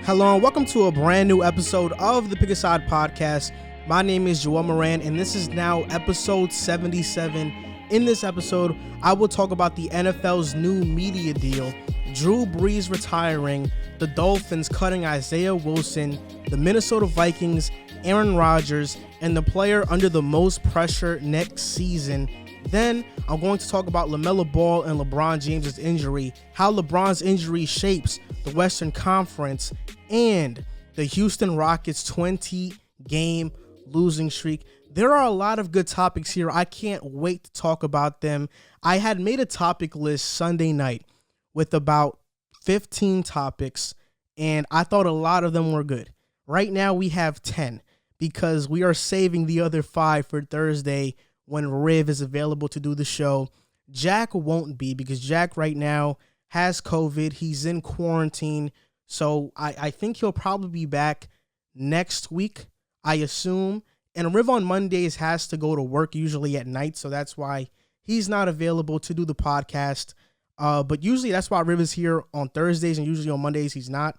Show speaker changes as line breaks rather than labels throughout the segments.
Hello and welcome to a brand new episode of the Pick a Side podcast. My name is Joel Moran and this is now episode 77. In this episode, I will talk about the NFL's new media deal, Drew Brees retiring, the Dolphins cutting Isaiah Wilson, the Minnesota Vikings, Aaron Rodgers, and the player under the most pressure next season. Then I'm going to talk about LaMelo Ball and LeBron James' injury, how LeBron's injury shapes the Western Conference, and the Houston Rockets 20-game losing streak. There are a lot of good topics here. I can't wait to talk about them. I had made a topic list Sunday night with about 15 topics, and I thought a lot of them were good. Right now we have 10 because we are saving the other 5 for Thursday when Riv is available to do the show. Jack won't be because Jack right now has COVID. He's in quarantine. So I think he'll probably be back next week, I assume. And Riv on Mondays has to go to work usually at night. So that's why he's not available to do the podcast. But usually that's why Riv is here on Thursdays and usually on Mondays he's not.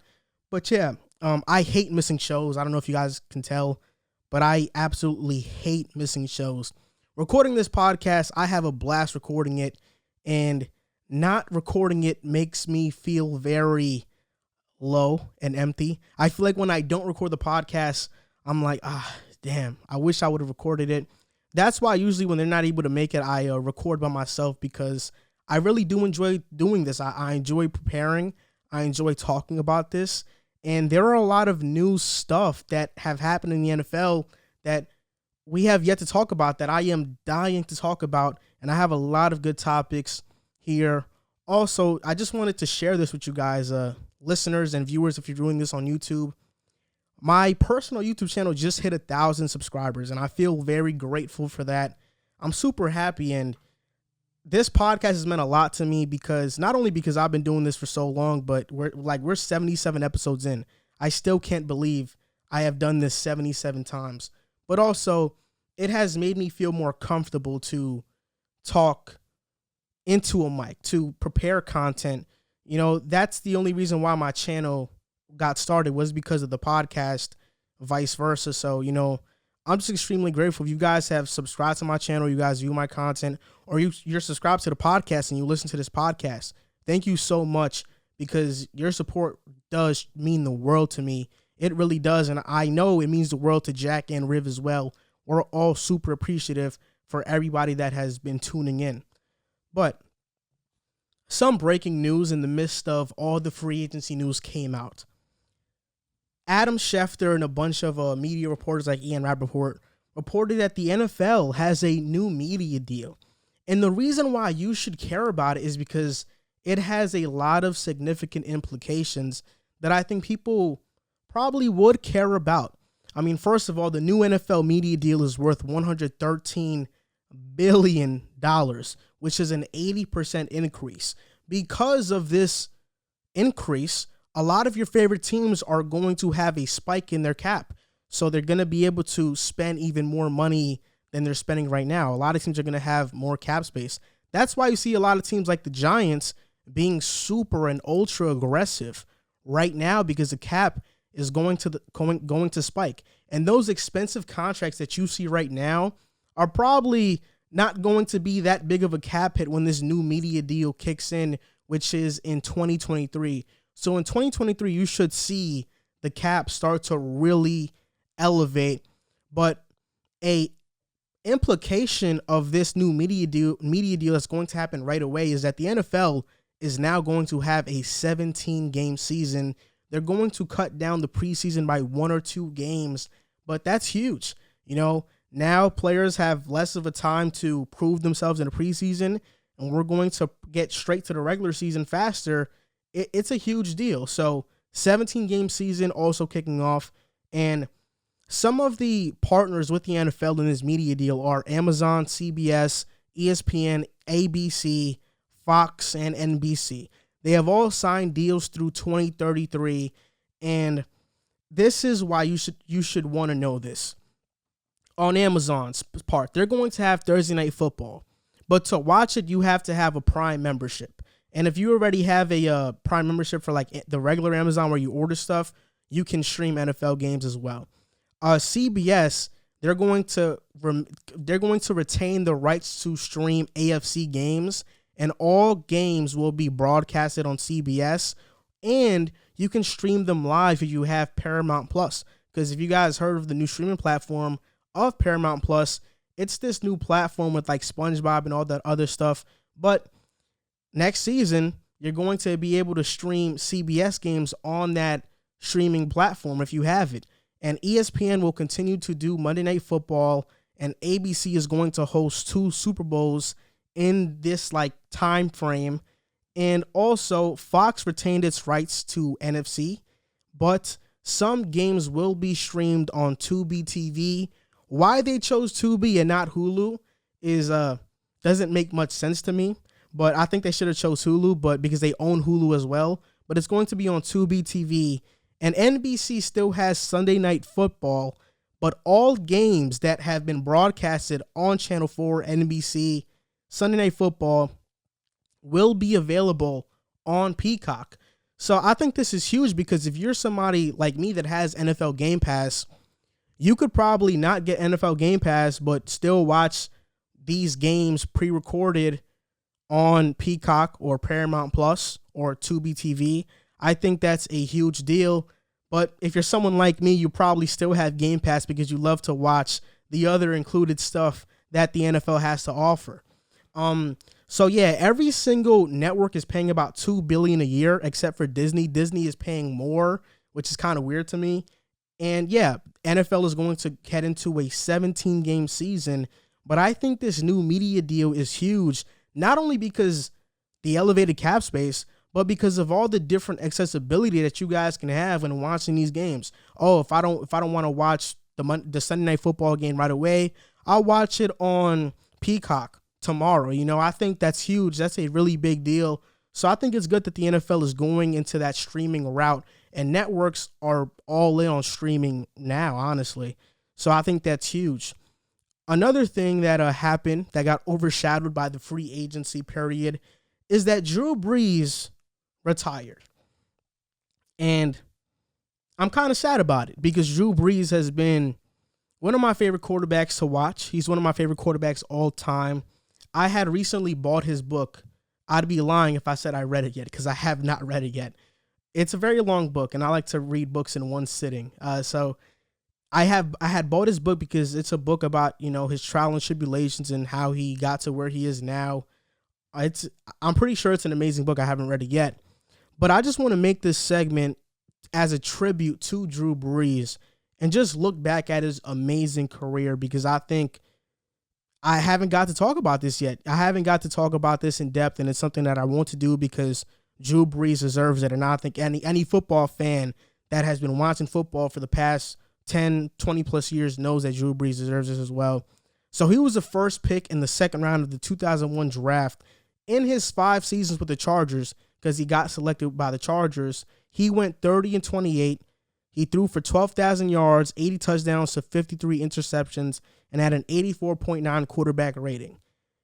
But yeah, I hate missing shows. I don't know if you guys can tell, but I absolutely hate missing shows. Recording this podcast, I have a blast recording it, and not recording it makes me feel very low and empty. I feel like when I don't record the podcast, I'm like, damn, I wish I would have recorded it. That's why usually when they're not able to make it, I record by myself because I really do enjoy doing this. I enjoy preparing. I enjoy talking about this, and there are a lot of new stuff that have happened in the NFL that we have yet to talk about that I am dying to talk about, and I have a lot of good topics here. Also, I just wanted to share this with you guys, listeners and viewers, if you're doing this on YouTube. My personal YouTube channel just hit 1,000 subscribers, and I feel very grateful for that. I'm super happy, and this podcast has meant a lot to me because not only because I've been doing this for so long, but we're 77 episodes in. I still can't believe I have done this 77 times. But also, it has made me feel more comfortable to talk into a mic, to prepare content. You know, that's the only reason why my channel got started was because of the podcast, vice versa. So, you know, I'm just extremely grateful. If you guys have subscribed to my channel, you guys view my content, or you're subscribed to the podcast and you listen to this podcast, thank you so much because your support does mean the world to me. It really does, and I know it means the world to Jack and Riv as well. We're all super appreciative for everybody that has been tuning in. But some breaking news in the midst of all the free agency news came out. Adam Schefter and a bunch of media reporters like Ian Rappaport reported that the NFL has a new media deal. And the reason why you should care about it is because it has a lot of significant implications that I think people probably would care about. I mean, first of all, the new NFL media deal is worth $113 billion, which is an 80% increase. Because of this increase, a lot of your favorite teams are going to have a spike in their cap. So they're going to be able to spend even more money than they're spending right now. A lot of teams are going to have more cap space. That's why you see a lot of teams like the Giants being super and ultra aggressive right now because the cap is going to spike. And those expensive contracts that you see right now are probably not going to be that big of a cap hit when this new media deal kicks in, which is in 2023. So in 2023, you should see the cap start to really elevate. But a implication of this new media deal that's going to happen right away is that the NFL is now going to have a 17-game season. They're going to cut down the preseason by 1 or 2 games, but that's huge. You know, now players have less of a time to prove themselves in the preseason, and we're going to get straight to the regular season faster. It's a huge deal. So 17-game season also kicking off, and some of the partners with the NFL in this media deal are Amazon, CBS, ESPN, ABC, Fox, and NBC. They have all signed deals through 2033, and this is why you should want to know this. On Amazon's part, they're going to have Thursday Night Football, but to watch it, you have to have a Prime membership. And if you already have a Prime membership for like the regular Amazon where you order stuff, you can stream NFL games as well. CBS, they're going to retain the rights to stream AFC games, and all games will be broadcasted on CBS, and you can stream them live if you have Paramount Plus. Because if you guys heard of the new streaming platform of Paramount Plus, it's this new platform with like SpongeBob and all that other stuff. But next season, you're going to be able to stream CBS games on that streaming platform if you have it. And ESPN will continue to do Monday Night Football, and ABC is going to host 2 Super Bowls in this like time frame. And also Fox retained its rights to NFC, but some games will be streamed on Tubi TV. Why they chose Tubi and not Hulu is doesn't make much sense to me, but I think they should have chose Hulu, but because they own Hulu as well. But it's going to be on Tubi TV, and NBC still has Sunday Night Football, but all games that have been broadcasted on Channel 4, NBC, Sunday Night Football will be available on Peacock. So I think this is huge, because if you're somebody like me that has NFL Game Pass, you could probably not get NFL Game Pass, but still watch these games pre-recorded on Peacock or Paramount Plus or Tubi TV. I think that's a huge deal. But if you're someone like me, you probably still have Game Pass because you love to watch the other included stuff that the NFL has to offer. So yeah, every single network is paying about $2 billion a year, except for Disney. Disney is paying more, which is kind of weird to me. And yeah, NFL is going to head into a 17-game season, but I think this new media deal is huge, not only because the elevated cap space, but because of all the different accessibility that you guys can have when watching these games. Oh, if I don't want to watch the Sunday Night Football game right away, I'll watch it on Peacock tomorrow. You know, I think that's huge. That's a really big deal. So I think it's good that the NFL is going into that streaming route, and networks are all in on streaming now, honestly. So I think that's huge. Another thing that happened that got overshadowed by the free agency period is that Drew Brees retired. And I'm kind of sad about it, because Drew Brees has been one of my favorite quarterbacks to watch. He's one of my favorite quarterbacks all time. I had recently bought his book. I'd be lying if I said I read it yet, because I have not read it yet. It's a very long book, and I like to read books in one sitting. So I had bought his book because it's a book about, you know, his trial and tribulations and how he got to where he is now. I'm pretty sure it's an amazing book. I haven't read it yet. But I just want to make this segment as a tribute to Drew Brees and just look back at his amazing career, because I think I haven't got to talk about this yet. I haven't got to talk about this in depth, and it's something that I want to do because Drew Brees deserves it. And I think any football fan that has been watching football for the past 10, 20 plus years knows that Drew Brees deserves this as well. So he was the first pick in the second round of the 2001 draft. In his 5 seasons with the Chargers, because he got selected by the Chargers, he went 30-28. He threw for 12,000 yards, 80 touchdowns to 53 interceptions, and had an 84.9 quarterback rating.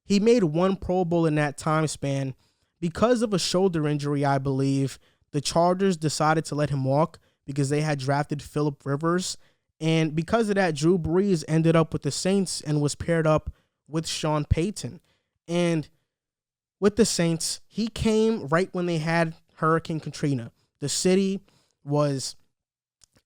He made 1 Pro Bowl in that time span. Because of a shoulder injury, I believe, the Chargers decided to let him walk because they had drafted Phillip Rivers. And because of that, Drew Brees ended up with the Saints and was paired up with Sean Payton. And with the Saints, he came right when they had Hurricane Katrina. The city was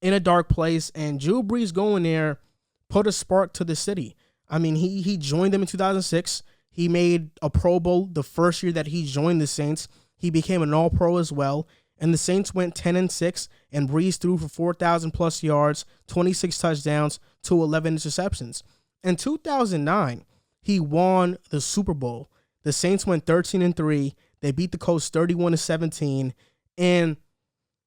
in a dark place, and Drew Brees going there put a spark to the city. I mean, he joined them in 2006. He made a Pro Bowl the first year that he joined the Saints. He became an All-Pro as well. And the Saints went 10-6, and Brees threw for 4,000 plus yards, 26 touchdowns to 11 interceptions. In 2009, he won the Super Bowl. The Saints went 13-3. They beat the Colts 31-17. And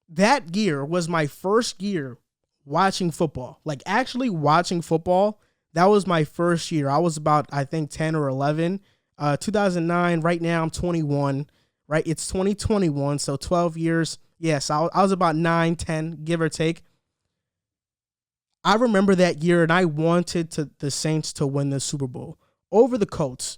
that year was my first year watching football. Like, actually watching football, that was my first year. I was about, I think, 10 or 11. 2009, right now I'm 21. Right, it's 2021, so 12 years. Yes, I was about 9, 10, give or take. I remember that year, and I wanted the Saints to win the Super Bowl over the Colts.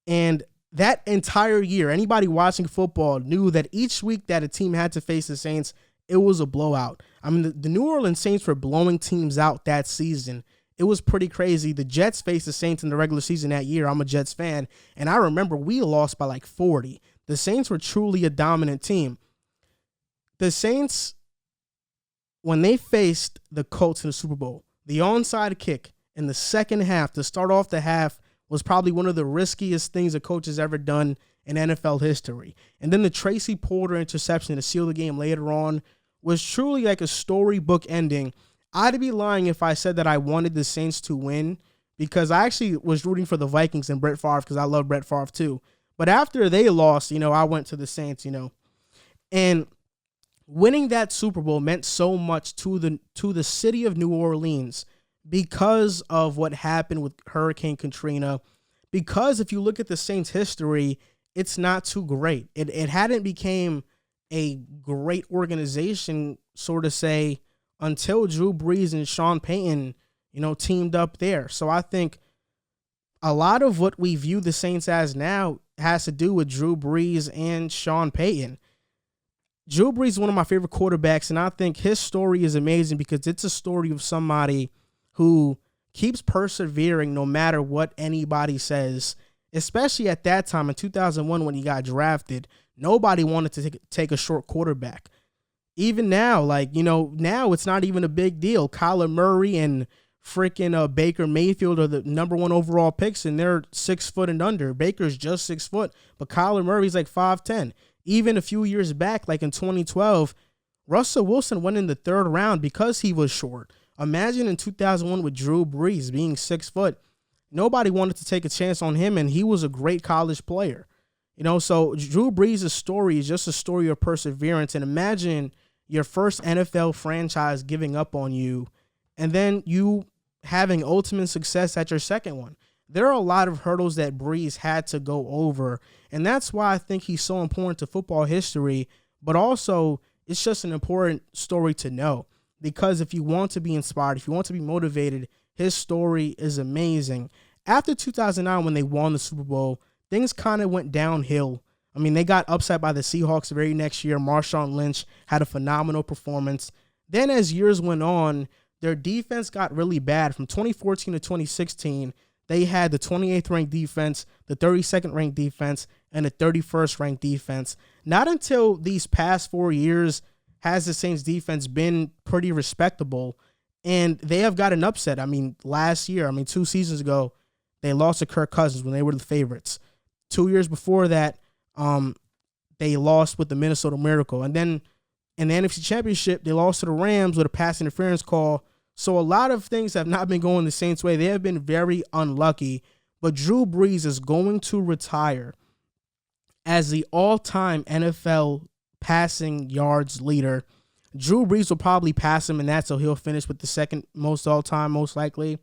And that entire year, anybody watching football knew that each week that a team had to face the Saints, it was a blowout. I mean, the New Orleans Saints were blowing teams out that season. It was pretty crazy. The Jets faced the Saints in the regular season that year. I'm a Jets fan, and I remember we lost by like 40. The Saints were truly a dominant team. The Saints, when they faced the Colts in the Super Bowl, the onside kick in the second half to start off the half was probably one of the riskiest things a coach has ever done in NFL history. And then the Tracy Porter interception to seal the game later on was truly like a storybook ending. I'd be lying if I said that I wanted the Saints to win, because I actually was rooting for the Vikings and Brett Favre because I love Brett Favre too. But after they lost, I went to the Saints, And winning that Super Bowl meant so much to the city of New Orleans because of what happened with Hurricane Katrina. Because if you look at the Saints' history, it's not too great. It hadn't became a great organization, sort of say, until Drew Brees and Sean Payton, teamed up there. So I think a lot of what we view the Saints as now has to do with Drew Brees and Sean Payton. Drew Brees is one of my favorite quarterbacks, and I think his story is amazing because it's a story of somebody who keeps persevering no matter what anybody says, especially at that time in 2001 when he got drafted. Nobody wanted to take a short quarterback. Even now, now it's not even a big deal. Kyler Murray and freaking Baker Mayfield are the number one overall picks, and they're 6 foot and under. Baker's just 6 foot, but Kyler Murray's like 5'10". Even a few years back, like in 2012, Russell Wilson went in the third round because he was short. Imagine in 2001 with Drew Brees being 6 foot. Nobody wanted to take a chance on him, and he was a great college player. So Drew Brees' story is just a story of perseverance. And imagine your first NFL franchise giving up on you, and then you having ultimate success at your second one. There are a lot of hurdles that Brees had to go over, and that's why I think he's so important to football history, but also it's just an important story to know, because if you want to be inspired, if you want to be motivated, his story is amazing. After 2009, when they won the Super Bowl, things kind of went downhill. I mean, they got upset by the Seahawks the very next year. Marshawn Lynch had a phenomenal performance. Then as years went on, their defense got really bad. From 2014 to 2016, they had the 28th ranked defense, the 32nd ranked defense, and the 31st ranked defense. Not until these past 4 years has the Saints defense been pretty respectable, and they have got an upset. I mean, 2 seasons ago, they lost to Kirk Cousins when they were the favorites. 2 years before that, they lost with the Minnesota Miracle. And then in the NFC Championship, they lost to the Rams with a pass interference call. So a lot of things have not been going the Saints' way. They have been very unlucky. But Drew Brees is going to retire as the all-time NFL passing yards leader. Drew Brees will probably pass him in that, so he'll finish with the second most all-time, most likely.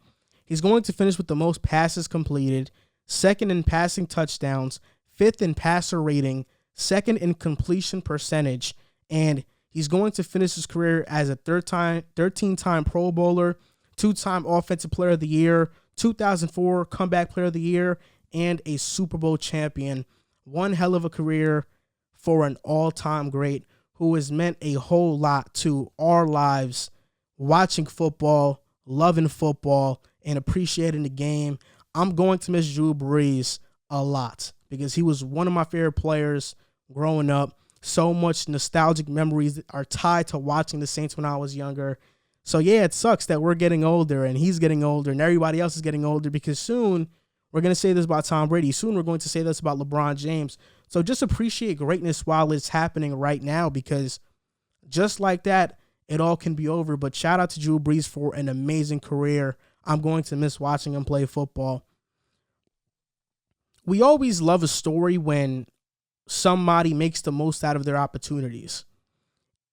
He's going to finish with the most passes completed, second in passing touchdowns, fifth in passer rating, second in completion percentage, and he's going to finish his career as a 13-time Pro Bowler, 2-time Offensive Player of the Year, 2004 Comeback Player of the Year, and a Super Bowl champion. One hell of a career for an all-time great who has meant a whole lot to our lives, watching football, loving football, and appreciating the game. I'm going to miss Drew Brees a lot because he was one of my favorite players growing up. So much nostalgic memories are tied to watching the Saints when I was younger. So yeah, it sucks that we're getting older and he's getting older and everybody else is getting older, because soon we're going to say this about Tom Brady. Soon we're going to say this about LeBron James. So just appreciate greatness while it's happening right now, because just like that, it all can be over. But shout out to Drew Brees for an amazing career. I'm going to miss watching him play football. We always love a story when somebody makes the most out of their opportunities.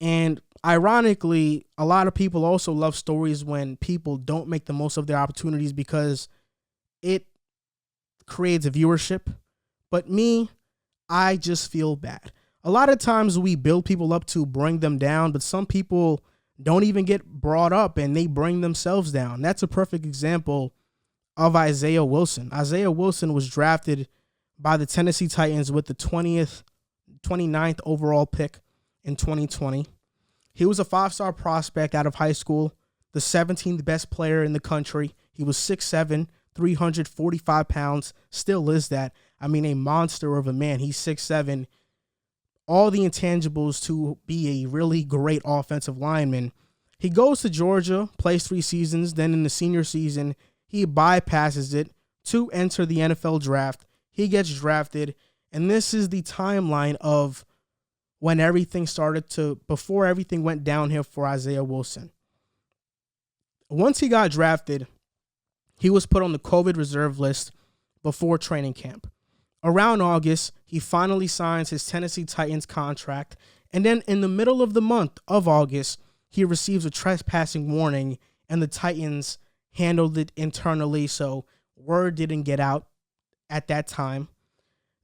And ironically, a lot of people also love stories when people don't make the most of their opportunities because it creates a viewership. But me, I just feel bad. A lot of times we build people up to bring them down, but some people don't even get brought up and they bring themselves down. That's a perfect example of Isaiah Wilson. Isaiah Wilson was drafted by the Tennessee Titans with the 29th overall pick in 2020. He was a 5-star prospect out of high school, the 17th best player in the country. He was 6'7", 345 pounds, still is that. I mean, a monster of a man. He's 6'7", all the intangibles to be a really great offensive lineman. He goes to Georgia, plays 3 seasons, then in the senior season, he bypasses it to enter the NFL draft. He gets drafted, and this is the timeline of when everything before everything went downhill for Isaiah Wilson. Once he got drafted, he was put on the COVID reserve list before training camp. Around August, he finally signs his Tennessee Titans contract, and then in the middle of the month of August, he receives a trespassing warning, and the Titans handled it internally, so word didn't get out at that time.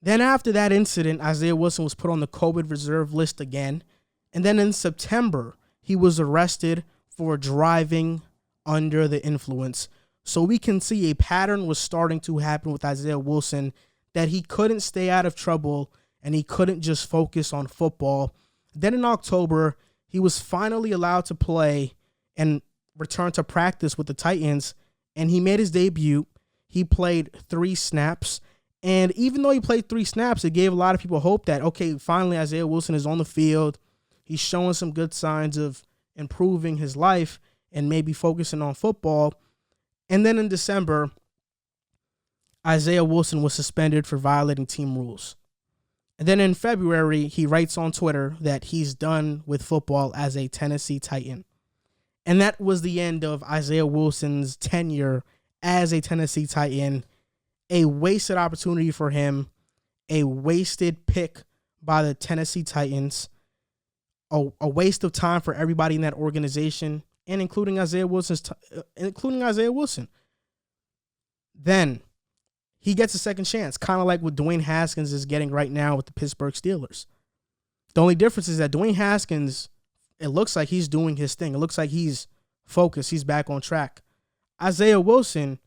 Then after that incident, Isaiah Wilson was put on the COVID reserve list again, and then in September, he was arrested for driving under the influence. So we can see a pattern was starting to happen with Isaiah Wilson, that he couldn't stay out of trouble and he couldn't just focus on football. Then in October, he was finally allowed to play and return to practice with the Titans, and he made his debut. He played 3 snaps, and even though he played 3 snaps, it gave a lot of people hope that, okay, finally Isaiah Wilson is on the field. He's showing some good signs of improving his life and maybe focusing on football. And then in December, Isaiah Wilson was suspended for violating team rules. And then in February, he writes on Twitter that he's done with football as a Tennessee Titan. And that was the end of Isaiah Wilson's tenure as a Tennessee Titan. A wasted opportunity for him, a wasted pick by the Tennessee Titans, a waste of time for everybody in that organization, and including Isaiah Wilson. Then he gets a second chance, kind of like what Dwayne Haskins is getting right now with the Pittsburgh Steelers. The only difference is that Dwayne Haskins, it looks like he's doing his thing. It looks like he's focused. He's back on track. Isaiah Wilson,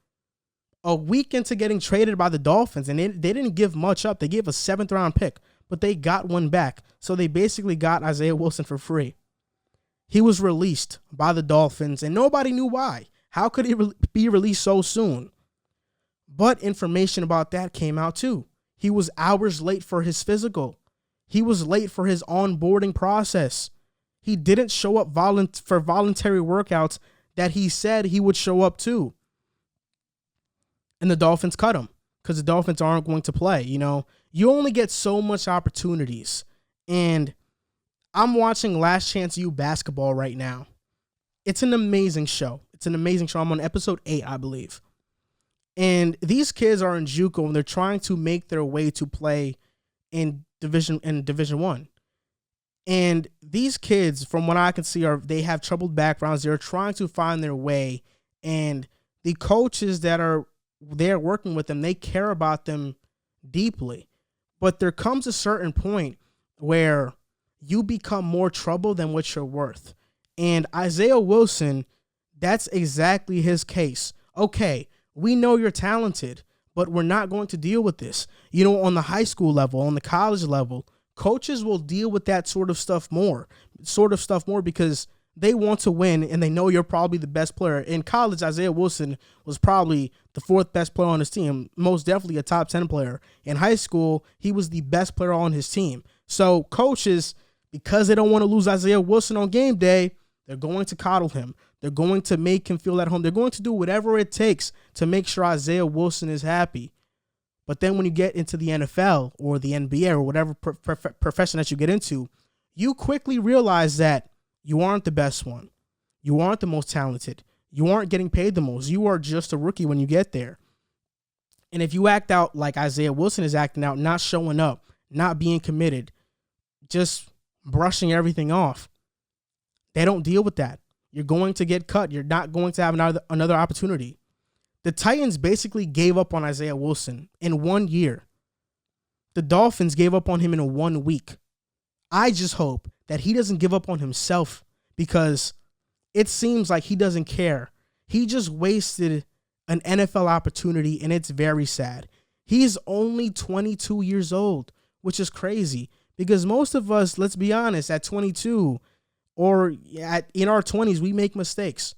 a week into getting traded by the Dolphins, and they didn't give much up. They gave a 7th-round pick, but they got one back. So they basically got Isaiah Wilson for free. He was released by the Dolphins, and nobody knew why. How could he be released so soon? But information about that came out too. He was hours late for his physical. He was late for his onboarding process. He didn't show up for voluntary workouts that he said he would show up to. And the Dolphins cut him because the Dolphins aren't going to play. You know, you only get so much opportunities. And I'm watching Last Chance U basketball right now. It's an amazing show. I'm on episode 8, I believe. And these kids are in JUCO and they're trying to make their way to play in Division 1. And these kids, from what I can see, they have troubled backgrounds. They're trying to find their way. And the coaches that are there working with them, they care about them deeply. But there comes a certain point where you become more trouble than what you're worth. And Isaiah Wilson, that's exactly his case. Okay, we know you're talented, but we're not going to deal with this. You know, on the high school level, on the college level, coaches will deal with that sort of stuff more because they want to win and they know you're probably the best player. In college, Isaiah Wilson was probably the 4th best player on his team, most definitely a top 10 player. In high school, he was the best player on his team. So coaches, because they don't want to lose Isaiah Wilson on game day, they're going to coddle him. They're going to make him feel at home. They're going to do whatever it takes to make sure Isaiah Wilson is happy. But then when you get into the NFL or the NBA or whatever profession that you get into, you quickly realize that you aren't the best one. You aren't the most talented. You aren't getting paid the most. You are just a rookie when you get there. And if you act out like Isaiah Wilson is acting out, not showing up, not being committed, just brushing everything off, they don't deal with that. You're going to get cut. You're not going to have another opportunity. The Titans basically gave up on Isaiah Wilson in 1 year. The Dolphins gave up on him in 1 week. I just hope that he doesn't give up on himself because it seems like he doesn't care. He just wasted an NFL opportunity, and it's very sad. He's only 22 years old, which is crazy because most of us, let's be honest, at 22 or in our 20s, we make mistakes.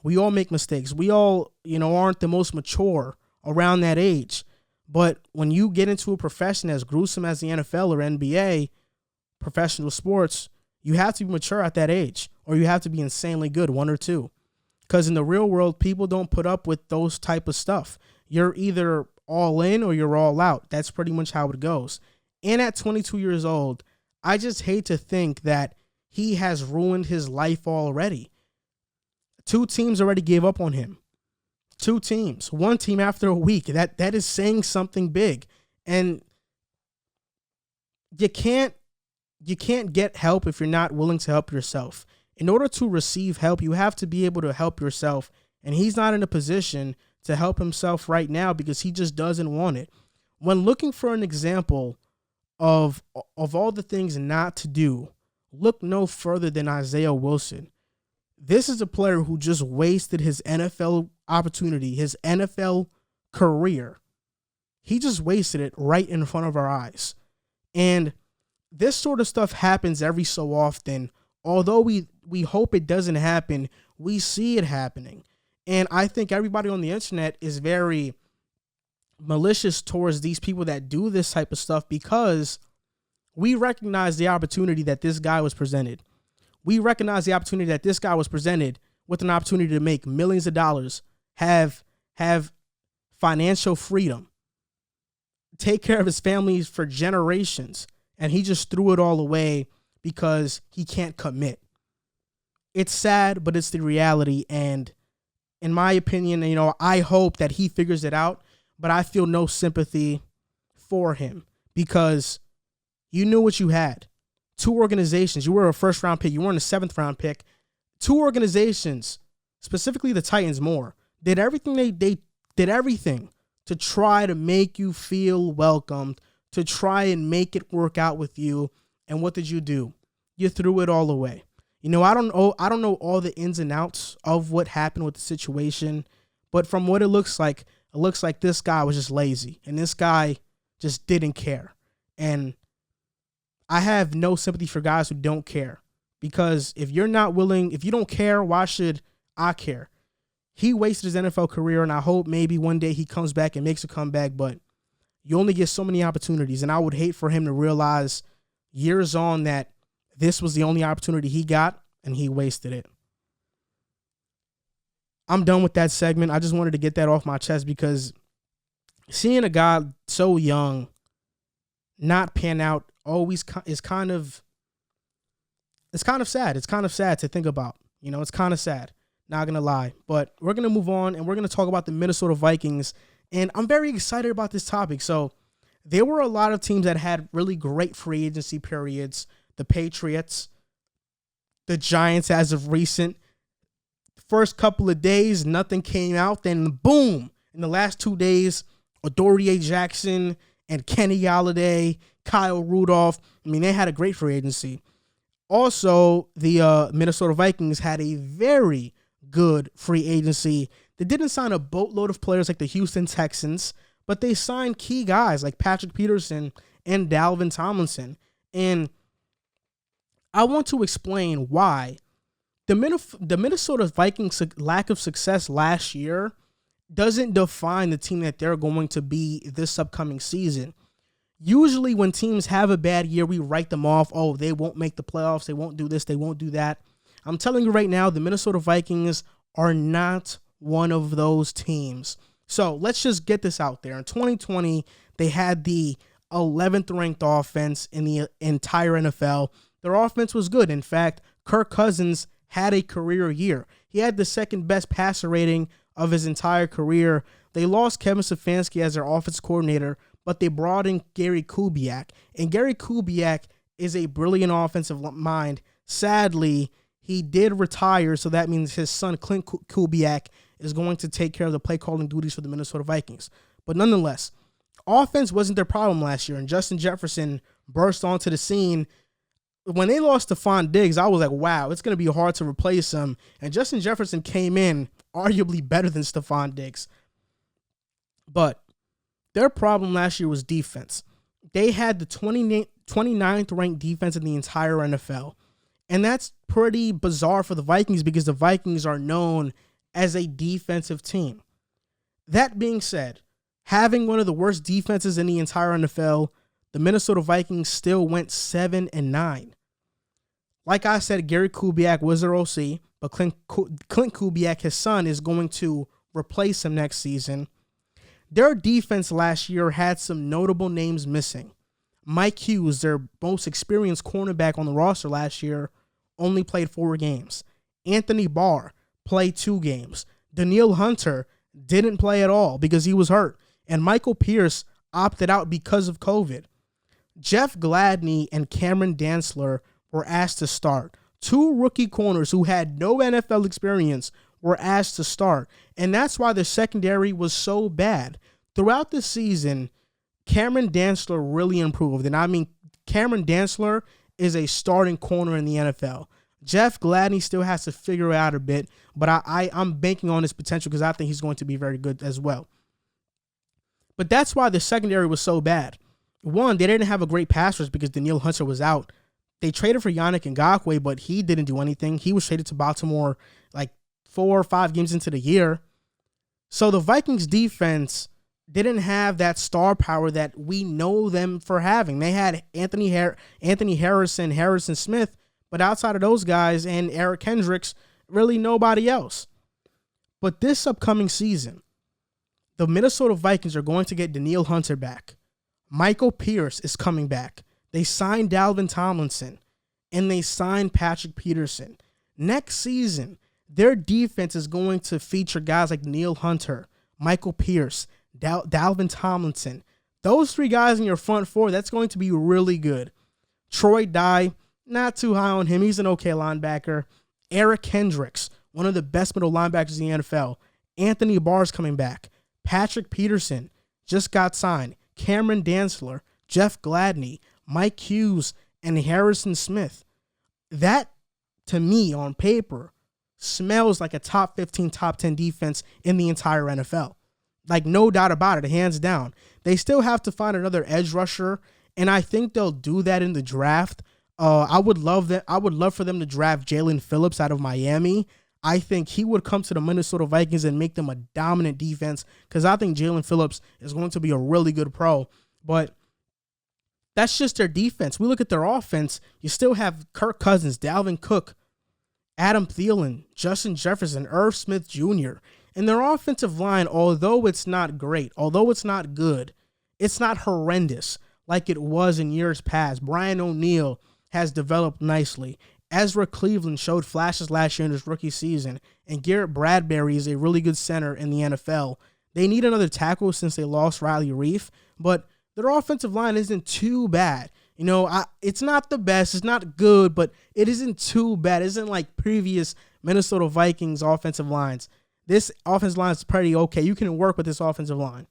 We all make mistakes. We all, aren't the most mature around that age. But when you get into a profession as gruesome as the NFL or NBA, professional sports, you have to be mature at that age, or you have to be insanely good, one or two. Because in the real world, people don't put up with those type of stuff. You're either all in or you're all out. That's pretty much how it goes. And at 22 years old, I just hate to think that he has ruined his life already. 2 teams already gave up on him. 2 teams. 1 team after a week. That is saying something big. And you can't get help if you're not willing to help yourself. In order to receive help, you have to be able to help yourself. And he's not in a position to help himself right now because he just doesn't want it. When looking for an example of all the things not to do, look no further than Isaiah Wilson. This is a player who just wasted his NFL opportunity, his NFL career. He just wasted it right in front of our eyes. And this sort of stuff happens every so often. Although we hope it doesn't happen, we see it happening. And I think everybody on the internet is very malicious towards these people that do this type of stuff because we recognize the opportunity that this guy was presented. We recognize the opportunity that this guy was presented with an opportunity to make millions of dollars, have financial freedom, take care of his family for generations, and he just threw it all away because he can't commit. It's sad, but it's the reality, and in my opinion, I hope that he figures it out, but I feel no sympathy for him because you knew what you had. 2 organizations. You were a first-round pick. You weren't a 7th-round pick. 2 organizations, specifically the Titans more, did everything they did everything to try to make you feel welcomed, to try and make it work out with you. And what did you do? You threw it all away. I don't know all the ins and outs of what happened with the situation, but from what it looks like this guy was just lazy, and this guy just didn't care. And I have no sympathy for guys who don't care, because if you don't care, why should I care? He wasted his NFL career, and I hope maybe one day he comes back and makes a comeback, but you only get so many opportunities, and I would hate for him to realize years on that this was the only opportunity he got, and he wasted it. I'm done with that segment. I just wanted to get that off my chest because seeing a guy so young not pan out always is kind of sad. It's kind of sad to think about. It's kind of sad. Not going to lie. But we're going to move on, and we're going to talk about the Minnesota Vikings. And I'm very excited about this topic. So there were a lot of teams that had really great free agency periods. The Patriots, the Giants as of recent. First couple of days, nothing came out. Then boom, in the last 2 days, Adoree Jackson and Kenny Golladay, Kyle Rudolph. They had a great free agency. Also, the Minnesota Vikings had a very good free agency. They didn't sign a boatload of players like the Houston Texans, but they signed key guys like Patrick Peterson and Dalvin Tomlinson. And I want to explain why the Minnesota Vikings' lack of success last year doesn't define the team that they're going to be this upcoming season. Usually when teams have a bad year, we write them off. Oh, they won't make the playoffs. They won't do this. They won't do that. I'm telling you right now, the Minnesota Vikings are not one of those teams. So let's just get this out there. In 2020, they had the 11th ranked offense in the entire NFL. Their offense was good. In fact, Kirk Cousins had a career year. He had the second best passer rating of his entire career. They lost Kevin Stefanski as their offense coordinator, but they brought in Gary Kubiak. And Gary Kubiak is a brilliant offensive mind. Sadly, he did retire, so that means his son, Clint Kubiak, is going to take care of the play calling duties for the Minnesota Vikings. But nonetheless, offense wasn't their problem last year, and Justin Jefferson burst onto the scene. When they lost to Stephon Diggs, I was like, wow, it's going to be hard to replace him. And Justin Jefferson came in arguably better than Stephon Diggs. But their problem last year was defense. They had the 29th ranked defense in the entire NFL. And that's pretty bizarre for the Vikings because the Vikings are known as a defensive team. That being said, having one of the worst defenses in the entire NFL, the Minnesota Vikings still went 7-9. Like I said, Gary Kubiak was their OC, but Clint Kubiak, his son, is going to replace him next season. Their defense last year had some notable names missing. Mike Hughes, their most experienced cornerback on the roster last year, only played 4 games. Anthony Barr played 2 games. Danielle Hunter didn't play at all because he was hurt. And Michael Pierce opted out because of COVID. Jeff Gladney and Cameron Dantzler were asked to start. 2 rookie corners who had no NFL experience were asked to start. And that's why the secondary was so bad. Throughout the season, Cameron Dantzler really improved. And I mean, Cameron Dantzler is a starting corner in the NFL. Jeff Gladney still has to figure it out a bit, but I'm banking on his potential because I think he's going to be very good as well. But that's why the secondary was so bad. One, they didn't have a great pass rush because Danielle Hunter was out. They traded for Yannick Ngakoue, but he didn't do anything. He was traded to Baltimore like 4 or 5 games into the year. So the Vikings defense didn't have that star power that we know them for having. They had Anthony Harrison, Harrison Smith, but outside of those guys and Eric Kendricks, really nobody else. But this upcoming season, the Minnesota Vikings are going to get Danielle Hunter back. Michael Pierce is coming back. They signed Dalvin Tomlinson, and they signed Patrick Peterson. Next season, their defense is going to feature guys like Danielle Hunter, Michael Pierce, Dalvin Tomlinson. Those 3 guys in your front 4, that's going to be really good. Troy Dye, not too high on him. He's an okay linebacker. Eric Kendricks, one of the best middle linebackers in the NFL. Anthony Barr's coming back. Patrick Peterson just got signed. Cameron Dantzler, Jeff Gladney, Mike Hughes, and Harrison Smith. That, to me, on paper, smells like a top 15, top 10 defense in the entire NFL. Like, no doubt about it, hands down. They still have to find another edge rusher, and I think they'll do that in the draft. I would love for them to draft Jalen Phillips out of Miami. I think he would come to the Minnesota Vikings and make them a dominant defense because I think Jalen Phillips is going to be a really good pro. But that's just their defense. We look at their offense. You still have Kirk Cousins, Dalvin Cook, Adam Thielen, Justin Jefferson, Irv Smith Jr. And their offensive line, although it's not great, although it's not good, it's not horrendous like it was in years past. Brian O'Neill has developed nicely. Ezra Cleveland showed flashes last year in his rookie season, and Garrett Bradbury is a really good center in the NFL. They need another tackle since they lost Riley Reif, but their offensive line isn't too bad. You know, it's not the best, it's not good, but it isn't too bad. It isn't like previous Minnesota Vikings offensive lines. This offensive line is pretty okay. You can work with this offensive line.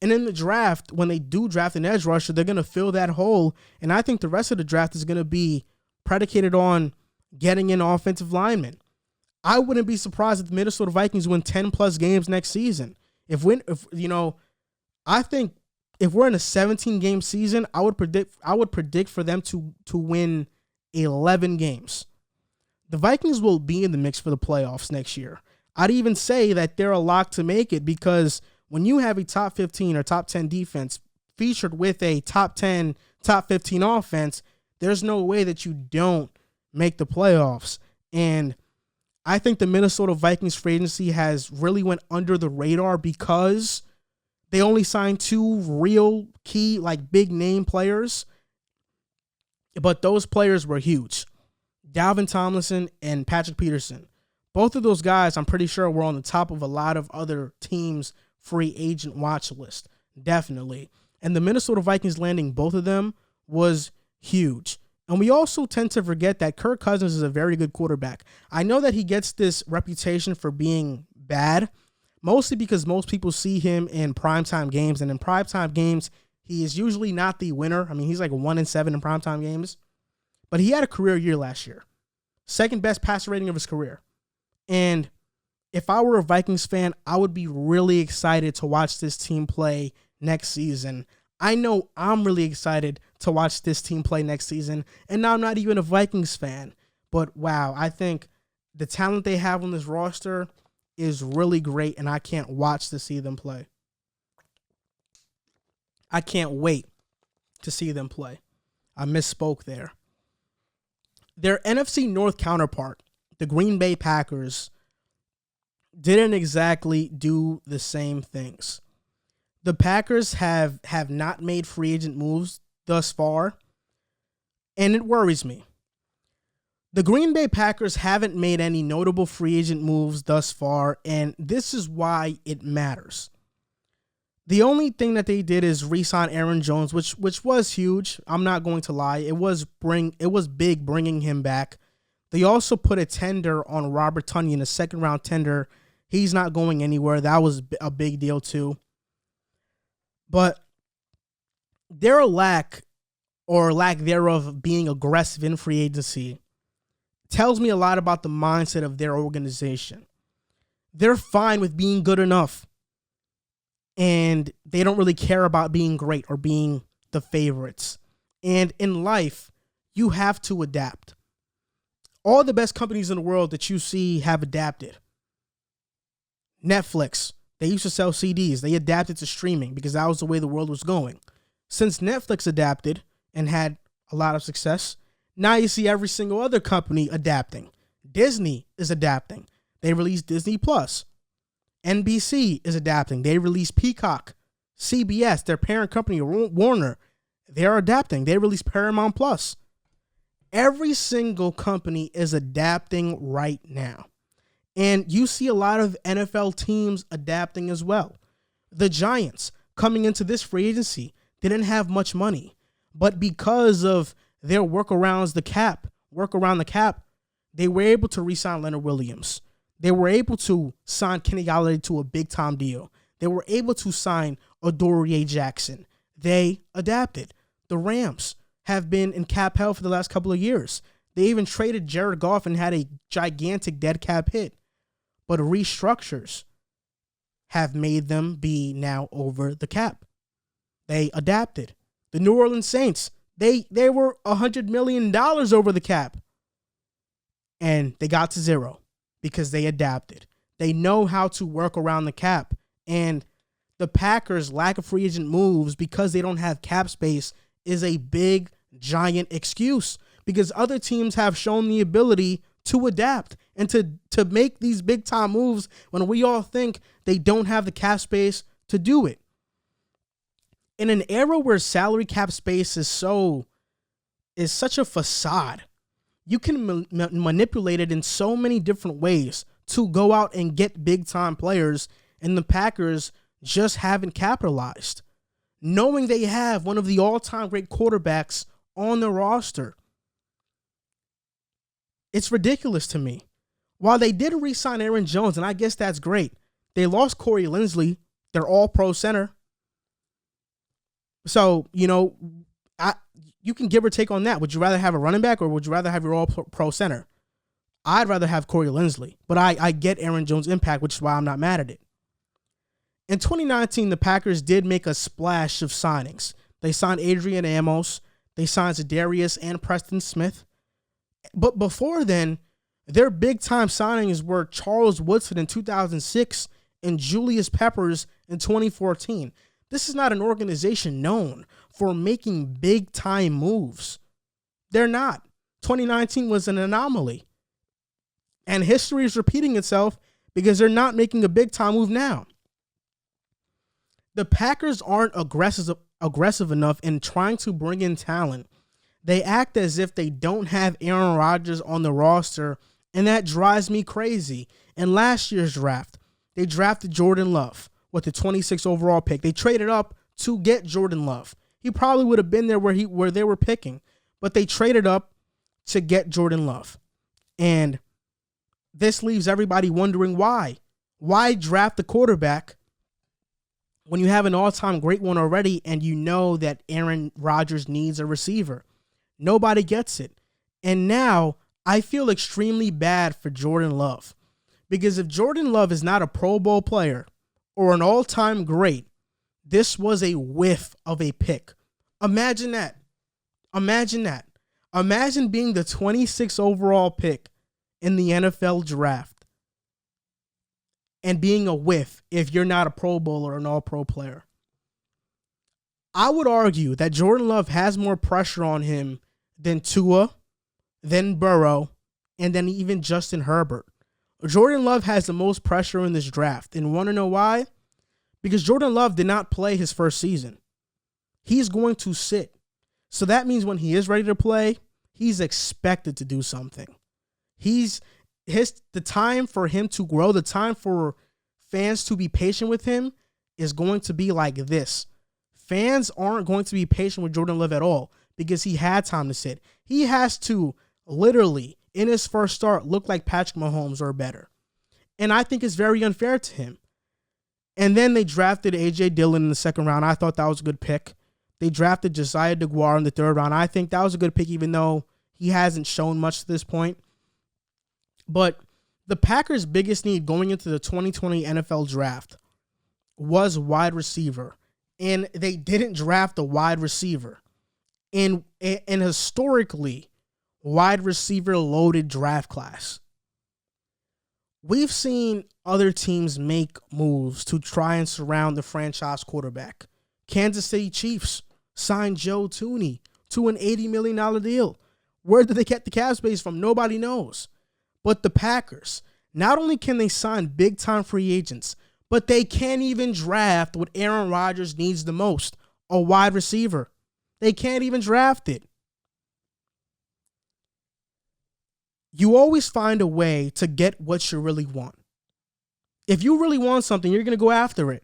And in the draft, when they do draft an edge rusher, they're going to fill that hole, and I think the rest of the draft is going to be predicated on getting in offensive linemen. I wouldn't be surprised if the Minnesota Vikings win 10+ games next season. I think if we're in a 17-game season, I would predict for them to win 11 games. The Vikings will be in the mix for the playoffs next year. I'd even say that they're a lock to make it because when you have a top 15 or top 10 defense featured with a top 10, top 15 offense, there's no way that you don't make the playoffs. And I think the Minnesota Vikings free agency has really went under the radar because they only signed 2 real key, like big name players. But those players were huge. Dalvin Tomlinson and Patrick Peterson. Both of those guys, I'm pretty sure, were on the top of a lot of other teams' free agent watch list. Definitely. And the Minnesota Vikings landing both of them was huge. And we also tend to forget that Kirk Cousins is a very good quarterback. I know that he gets this reputation for being bad, mostly because most people see him in primetime games. And in primetime games, he is usually not the winner. I mean, he's like 1-7 in primetime games. But he had a career year last year. Second best passer rating of his career. And if I were a Vikings fan, I would be really excited to watch this team play next season. I know I'm really excited to watch this team play next season, and now I'm not even a Vikings fan. But wow, I think the talent they have on this roster is really great, and I can't watch to see them play. I can't wait to see them play. I misspoke there. Their NFC North counterpart, the Green Bay Packers, didn't exactly do the same things. The Packers have not made free agent moves thus far, and it worries me. The Green Bay Packers haven't made any notable free agent moves thus far, and this is why it matters. The only thing that they did is re-sign Aaron Jones, which was huge. I'm not going to lie. It was big bringing him back. They also put a tender on Robert Tonyan, a second-round tender. He's not going anywhere. That was a big deal too. But their lack thereof of being aggressive in free agency tells me a lot about the mindset of their organization. They're fine with being good enough, and they don't really care about being great or being the favorites. And in life, you have to adapt. All the best companies in the world that you see have adapted. Netflix, they used to sell CDs. They adapted to streaming because that was the way the world was going. Since Netflix adapted and had a lot of success, now you see every single other company adapting. Disney is adapting. They released Disney Plus. NBC is adapting. They released Peacock. CBS, their parent company, Warner, they're adapting. They released Paramount Plus. Every single company is adapting right now. And you see a lot of NFL teams adapting as well. The Giants, coming into this free agency, didn't have much money. But because of their workaround the cap, they were able to re-sign Leonard Williams. They were able to sign Kenny Galladay to a big-time deal. They were able to sign Adoree Jackson. They adapted. The Rams have been in cap hell for the last couple of years. They even traded Jared Goff and had a gigantic dead cap hit. But restructures have made them be now over the cap. They adapted. The New Orleans Saints, they were $100 million over the cap. And they got to zero because they adapted. They know how to work around the cap. And the Packers' lack of free agent moves because they don't have cap space is a big, giant excuse because other teams have shown the ability to adapt and to make these big-time moves when we all think they don't have the cap space to do it. In an era where salary cap space is such a facade, you can manipulate it in so many different ways to go out and get big-time players, and the Packers just haven't capitalized, knowing they have one of the all-time great quarterbacks on the roster. It's ridiculous to me. While they did re-sign Aaron Jones, and I guess that's great, they lost Corey Linsley, their all-pro center. So, you can give or take on that. Would you rather have a running back or would you rather have your all-pro center? I'd rather have Corey Linsley, but I get Aaron Jones' impact, which is why I'm not mad at it. In 2019, the Packers did make a splash of signings. They signed Adrian Amos. They signed Za'Darius and Preston Smith. But before then, their big-time signings were Charles Woodson in 2006 and Julius Peppers in 2014. This is not an organization known for making big-time moves. They're not. 2019 was an anomaly. And history is repeating itself because they're not making a big-time move now. The Packers aren't aggressive enough in trying to bring in talent. They act as if they don't have Aaron Rodgers on the roster, and that drives me crazy. In last year's draft, they drafted Jordan Love with the 26th overall pick. They traded up to get Jordan Love. He probably would have been there where they were picking, but they traded up to get Jordan Love. And this leaves everybody wondering why. Why draft the quarterback when you have an all-time great one already and you know that Aaron Rodgers needs a receiver? Nobody gets it. And now I feel extremely bad for Jordan Love. Because if Jordan Love is not a Pro Bowl player or an all-time great, this was a whiff of a pick. Imagine that. Imagine being the 26th overall pick in the NFL draft and being a whiff if you're not a Pro Bowler or an All-Pro player. I would argue that Jordan Love has more pressure on him than Tua, than Burrow, and then even Justin Herbert. Jordan Love has the most pressure in this draft. And want to know why? Because Jordan Love did not play his first season. He's going to sit. So that means when he is ready to play, he's expected to do something. The time for him to grow, the time for fans to be patient with him is going to be like this. Fans aren't going to be patient with Jordan Love at all because he had time to sit. He has to literally, in his first start, look like Patrick Mahomes or better. And I think it's very unfair to him. And then they drafted A.J. Dillon in the second round. I thought that was a good pick. They drafted Josiah DeGuara in the third round. I think that was a good pick, even though he hasn't shown much to this point. But the Packers' biggest need going into the 2020 NFL draft was wide receiver. And they didn't draft a wide receiver. In historically wide receiver loaded draft class. We've seen other teams make moves to try and surround the franchise quarterback. Kansas City Chiefs signed Joe Thuney to an $80 million deal. Where did they get the cap space from? Nobody knows. But the Packers, not only can they sign big-time free agents, but they can't even draft what Aaron Rodgers needs the most, a wide receiver. They can't even draft it. You always find a way to get what you really want. If you really want something, you're going to go after it.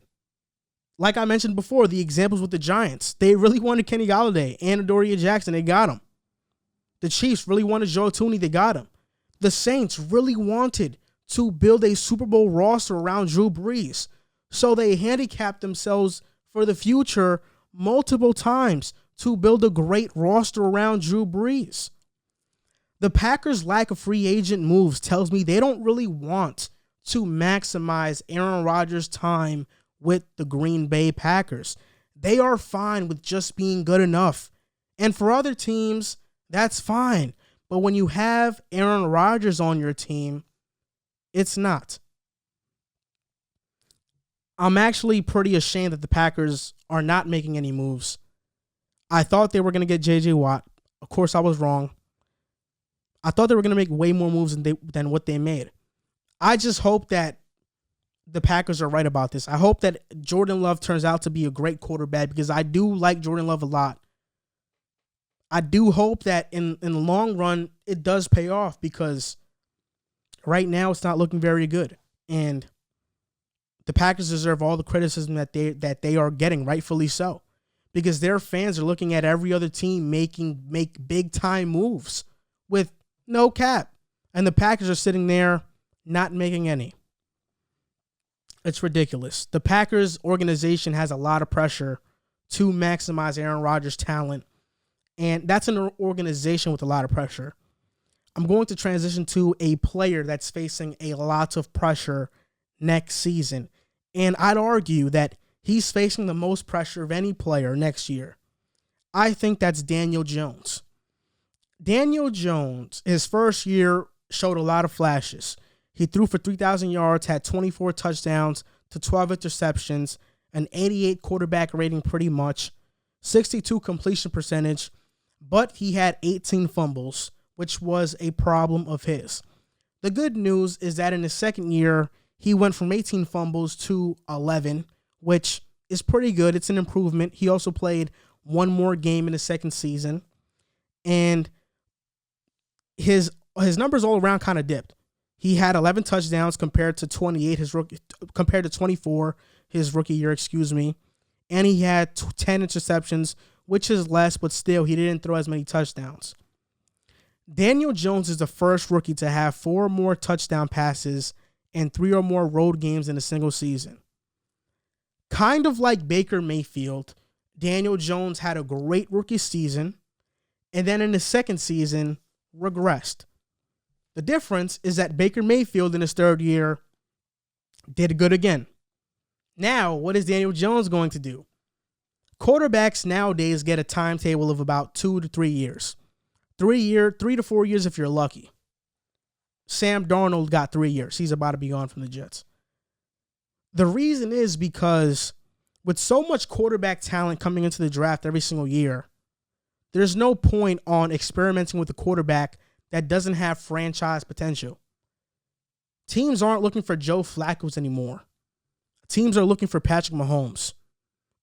Like I mentioned before, the examples with the Giants. They really wanted Kenny Golladay and Adoree Jackson. They got him. The Chiefs really wanted Joe Thuney. They got him. The Saints really wanted to build a Super Bowl roster around Drew Brees. So they handicapped themselves for the future multiple times to build a great roster around Drew Brees. The Packers' lack of free agent moves tells me they don't really want to maximize Aaron Rodgers' time with the Green Bay Packers. They are fine with just being good enough. And for other teams, that's fine. But when you have Aaron Rodgers on your team, it's not. I'm actually pretty ashamed that the Packers are not making any moves. I thought they were going to get J.J. Watt. Of course, I was wrong. I thought they were going to make way more moves than what they made. I just hope that the Packers are right about this. I hope that Jordan Love turns out to be a great quarterback because I do like Jordan Love a lot. I do hope that in the long run, it does pay off because right now it's not looking very good. And the Packers deserve all the criticism that they are getting, rightfully so. Because their fans are looking at every other team make big time moves with no cap. And the Packers are sitting there not making any. It's ridiculous. The Packers organization has a lot of pressure to maximize Aaron Rodgers' talent. And that's an organization with a lot of pressure. I'm going to transition to a player that's facing a lot of pressure next season. And I'd argue that he's facing the most pressure of any player next year. I think that's Daniel Jones. Daniel Jones, his first year, showed a lot of flashes. He threw for 3,000 yards, had 24 touchdowns to 12 interceptions, an 88 quarterback rating pretty much, 62 completion percentage, but he had 18 fumbles, which was a problem of his. The good news is that in his second year, he went from 18 fumbles to 11, which is pretty good. It's an improvement. He also played one more game in the second season, and his numbers all around kind of dipped. He had 11 touchdowns compared to 24 his rookie year, and he had 10 interceptions, which is less, but still he didn't throw as many touchdowns. Daniel Jones is the first rookie to have 4 more touchdown passes and 3 or more road games in a single season. Kind of like Baker Mayfield, Daniel Jones had a great rookie season, and then in the second season, regressed. The difference is that Baker Mayfield in his third year did good again. Now, what is Daniel Jones going to do? Quarterbacks nowadays get a timetable of about 2 to 3 years. 3 to 4 years if you're lucky. Sam Darnold got 3 years. He's about to be gone from the Jets. The reason is because with so much quarterback talent coming into the draft every single year, there's no point on experimenting with a quarterback that doesn't have franchise potential. Teams aren't looking for Joe Flacco's anymore. Teams are looking for Patrick Mahomes.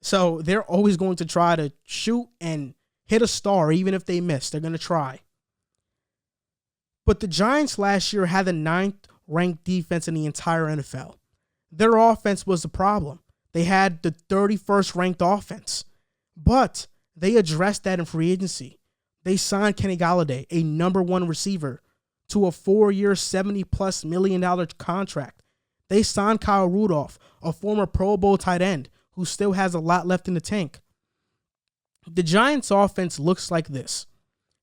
So they're always going to try to shoot and hit a star, even if they miss. They're going to try. But the Giants last year had the 9th ranked defense in the entire NFL. Their offense was the problem. They had the 31st ranked offense. But they addressed that in free agency. They signed Kenny Golladay, a number 1 receiver, to a 4-year, $70+ million contract. They signed Kyle Rudolph, a former Pro Bowl tight end, who still has a lot left in the tank. The Giants' offense looks like this.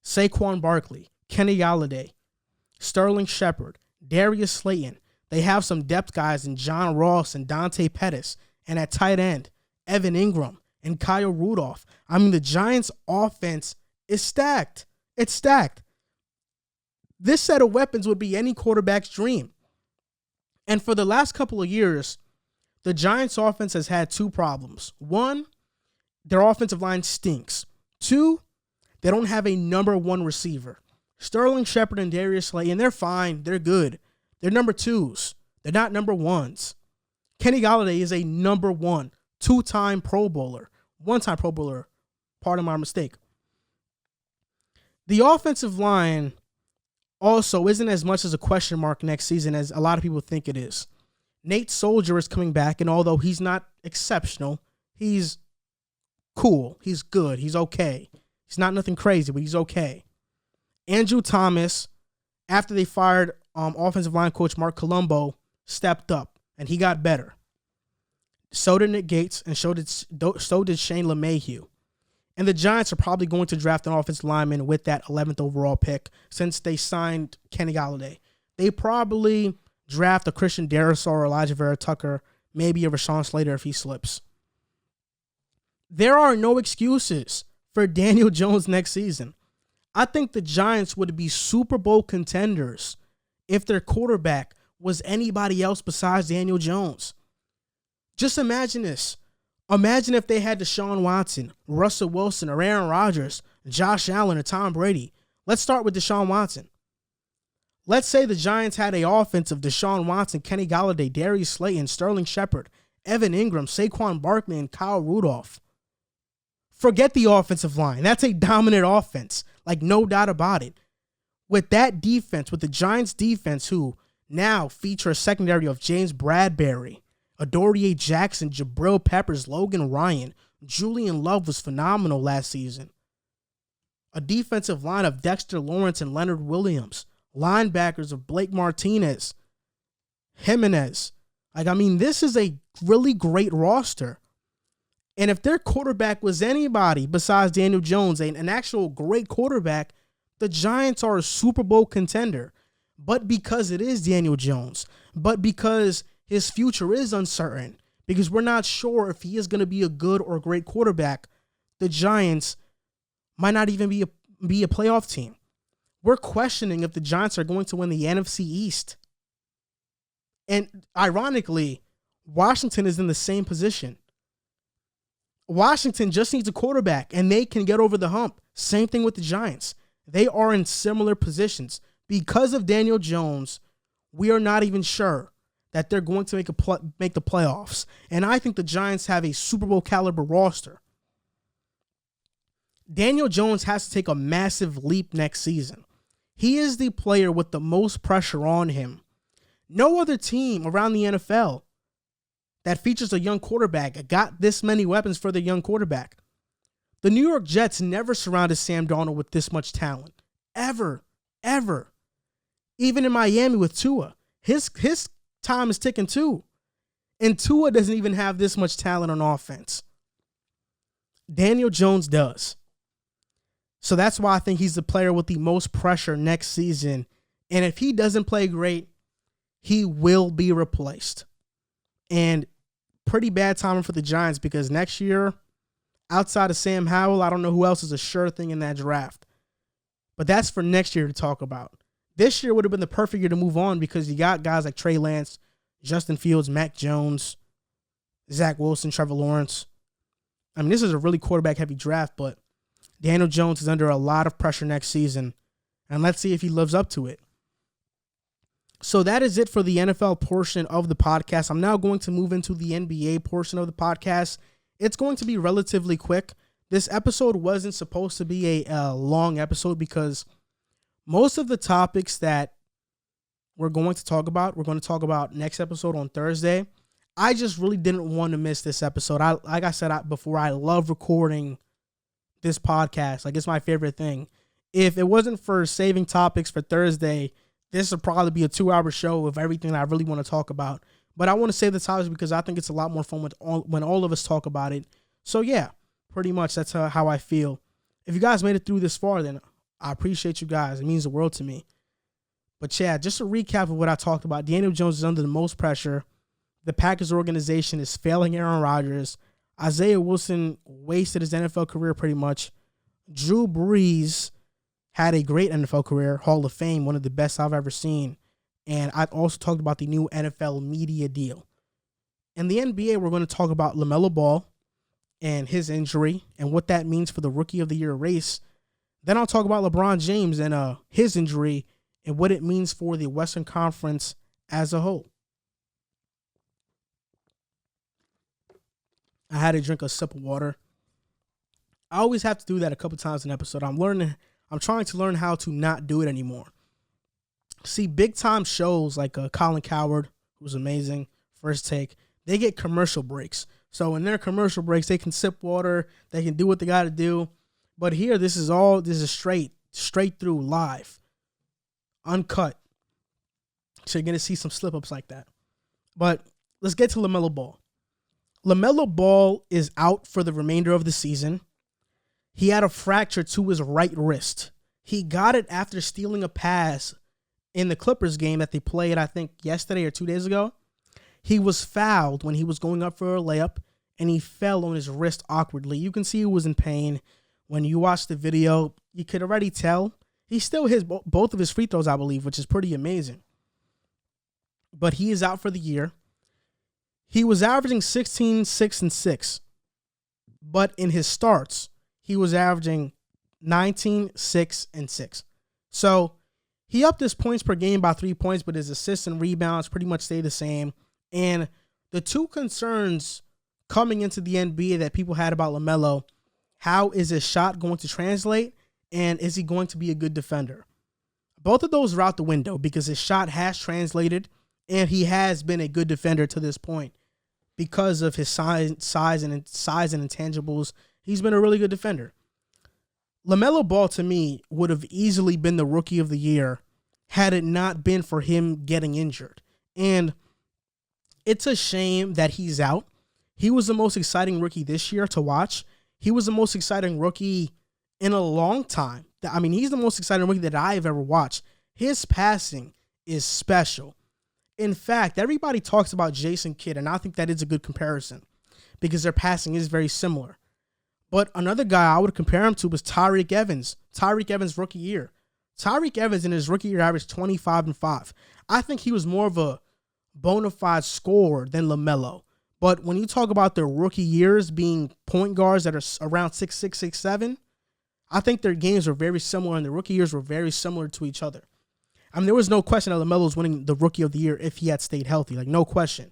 Saquon Barkley, Kenny Golladay, Sterling Shepard, Darius Slayton. They have some depth guys in John Ross and Dante Pettis. And at tight end, Evan Ingram and Kyle Rudolph. I mean, the Giants' offense is stacked. It's stacked. This set of weapons would be any quarterback's dream. And for the last couple of years, the Giants' offense has had 2 problems. 1, their offensive line stinks. 2, they don't have a number 1 receiver. Sterling Shepard and Darius Slayton, they're fine. They're good. They're number 2s. They're not number 1s. Kenny Golladay is a number 1, 2-time Pro Bowler. 1-time Pro Bowler. Pardon my mistake. The offensive line also isn't as much as a question mark next season as a lot of people think it is. Nate Soldier is coming back, and although he's not exceptional, he's cool. He's good. He's okay. He's not nothing crazy, but he's okay. Andrew Thomas, after they fired offensive line coach Mark Colombo, stepped up, and he got better. So did Nick Gates, and so did Shane LeMahieu. And the Giants are probably going to draft an offensive lineman with that 11th overall pick since they signed Kenny Golladay. They probably draft a Christian Darrisaw or Elijah Vera Tucker, maybe a Rashawn Slater if he slips. There are no excuses for Daniel Jones next season. I think the Giants would be Super Bowl contenders if their quarterback was anybody else besides Daniel Jones. Just imagine this. Imagine if they had Deshaun Watson, Russell Wilson, or Aaron Rodgers, Josh Allen, or Tom Brady. Let's start with Deshaun Watson. Let's say the Giants had an offense of Deshaun Watson, Kenny Golladay, Darius Slayton, Sterling Shepard, Evan Ingram, Saquon Barkley, and Kyle Rudolph. Forget the offensive line. That's a dominant offense, like no doubt about it. With that defense, with the Giants defense, who now feature a secondary of James Bradbury, Adoree Jackson, Jabril Peppers, Logan Ryan, Julian Love was phenomenal last season. A defensive line of Dexter Lawrence and Leonard Williams. Linebackers of Blake Martinez, Jimenez. This is a really great roster. And if their quarterback was anybody besides Daniel Jones, an actual great quarterback, the Giants are a Super Bowl contender. But because it is Daniel Jones, but because his future is uncertain, because we're not sure if he is going to be a good or great quarterback, the Giants might not even be a playoff team. We're questioning if the Giants are going to win the NFC East. And ironically, Washington is in the same position. Washington just needs a quarterback, and they can get over the hump. Same thing with the Giants. They are in similar positions. Because of Daniel Jones, we are not even sure that they're going to make the playoffs. And I think the Giants have a Super Bowl caliber roster. Daniel Jones has to take a massive leap next season. He is the player with the most pressure on him. No other team around the NFL that features a young quarterback got this many weapons for their young quarterback. The New York Jets never surrounded Sam Darnold with this much talent. Ever. Even in Miami with Tua. His time is ticking too. And Tua doesn't even have this much talent on offense. Daniel Jones does. So that's why I think he's the player with the most pressure next season. And if he doesn't play great, he will be replaced. And pretty bad timing for the Giants because next year, outside of Sam Howell, I don't know who else is a sure thing in that draft. But that's for next year to talk about. This year would have been the perfect year to move on because you got guys like Trey Lance, Justin Fields, Mac Jones, Zach Wilson, Trevor Lawrence. I mean, this is a really quarterback-heavy draft, but Daniel Jones is under a lot of pressure next season, and let's see if he lives up to it. So that is it for the NFL portion of the podcast. I'm now going to move into the NBA portion of the podcast. It's going to be relatively quick. This episode wasn't supposed to be a long episode because most of the topics that we're going to talk about next episode on Thursday. I just really didn't want to miss this episode. Like I said before, I love recording this podcast. Like, it's my favorite thing. If it wasn't for saving topics for Thursday, this would probably be a 2-hour show of everything I really want to talk about. But I want to save the topics because I think it's a lot more fun when all of us talk about it. So, yeah, pretty much that's how I feel. If you guys made it through this far, then I appreciate you guys. It means the world to me. But, yeah, just a recap of what I talked about. Daniel Jones is under the most pressure. The Packers organization is failing Aaron Rodgers. Isaiah Wilson wasted his NFL career pretty much. Drew Brees had a great NFL career, Hall of Fame, one of the best I've ever seen. And I also talked about the new NFL media deal. In the NBA, we're going to talk about LaMelo Ball and his injury and what that means for the Rookie of the Year race. Then I'll talk about LeBron James and his injury and what it means for the Western Conference as a whole. I had to drink a sip of water. I always have to do that a couple times in an episode. I'm trying to learn how to not do it anymore. See, big time shows like Colin Cowherd, who's amazing, First Take, they get commercial breaks. So in their commercial breaks, they can sip water, they can do what they got to do. But here, this is straight through, live, uncut. So you're going to see some slip-ups like that. But let's get to LaMelo Ball. LaMelo Ball is out for the remainder of the season. He had a fracture to his right wrist. He got it after stealing a pass in the Clippers game that they played, I think, yesterday or 2 days ago. He was fouled when he was going up for a layup, and he fell on his wrist awkwardly. You can see he was in pain. When you watch the video, you could already tell. He still hit both of his free throws, I believe, which is pretty amazing. But he is out for the year. He was averaging 16, 6, and 6. But in his starts, he was averaging 19, 6, and 6. So he upped his points per game by 3 points, but his assists and rebounds pretty much stayed the same. And the two concerns coming into the NBA that people had about LaMelo, how is his shot going to translate, and is he going to be a good defender? Both of those are out the window because his shot has translated, and he has been a good defender to this point. Because of his size and intangibles, he's been a really good defender. LaMelo Ball, to me, would have easily been the Rookie of the Year had it not been for him getting injured. And it's a shame that he's out. He was the most exciting rookie this year to watch. He was the most exciting rookie in a long time. I mean, he's the most exciting rookie that I've ever watched. His passing is special. In fact, everybody talks about Jason Kidd, and I think that is a good comparison because their passing is very similar. But another guy I would compare him to was Tyreek Evans. Tyreek Evans' rookie year. Tyreek Evans in his rookie year averaged 25 and 5. I think he was more of a bona fide scorer than LaMelo. But when you talk about their rookie years being point guards that are around 6'6", 6'7", I think their games were very similar, and their rookie years were very similar to each other. I mean, there was no question that LaMelo was winning the Rookie of the Year if he had stayed healthy. Like, no question.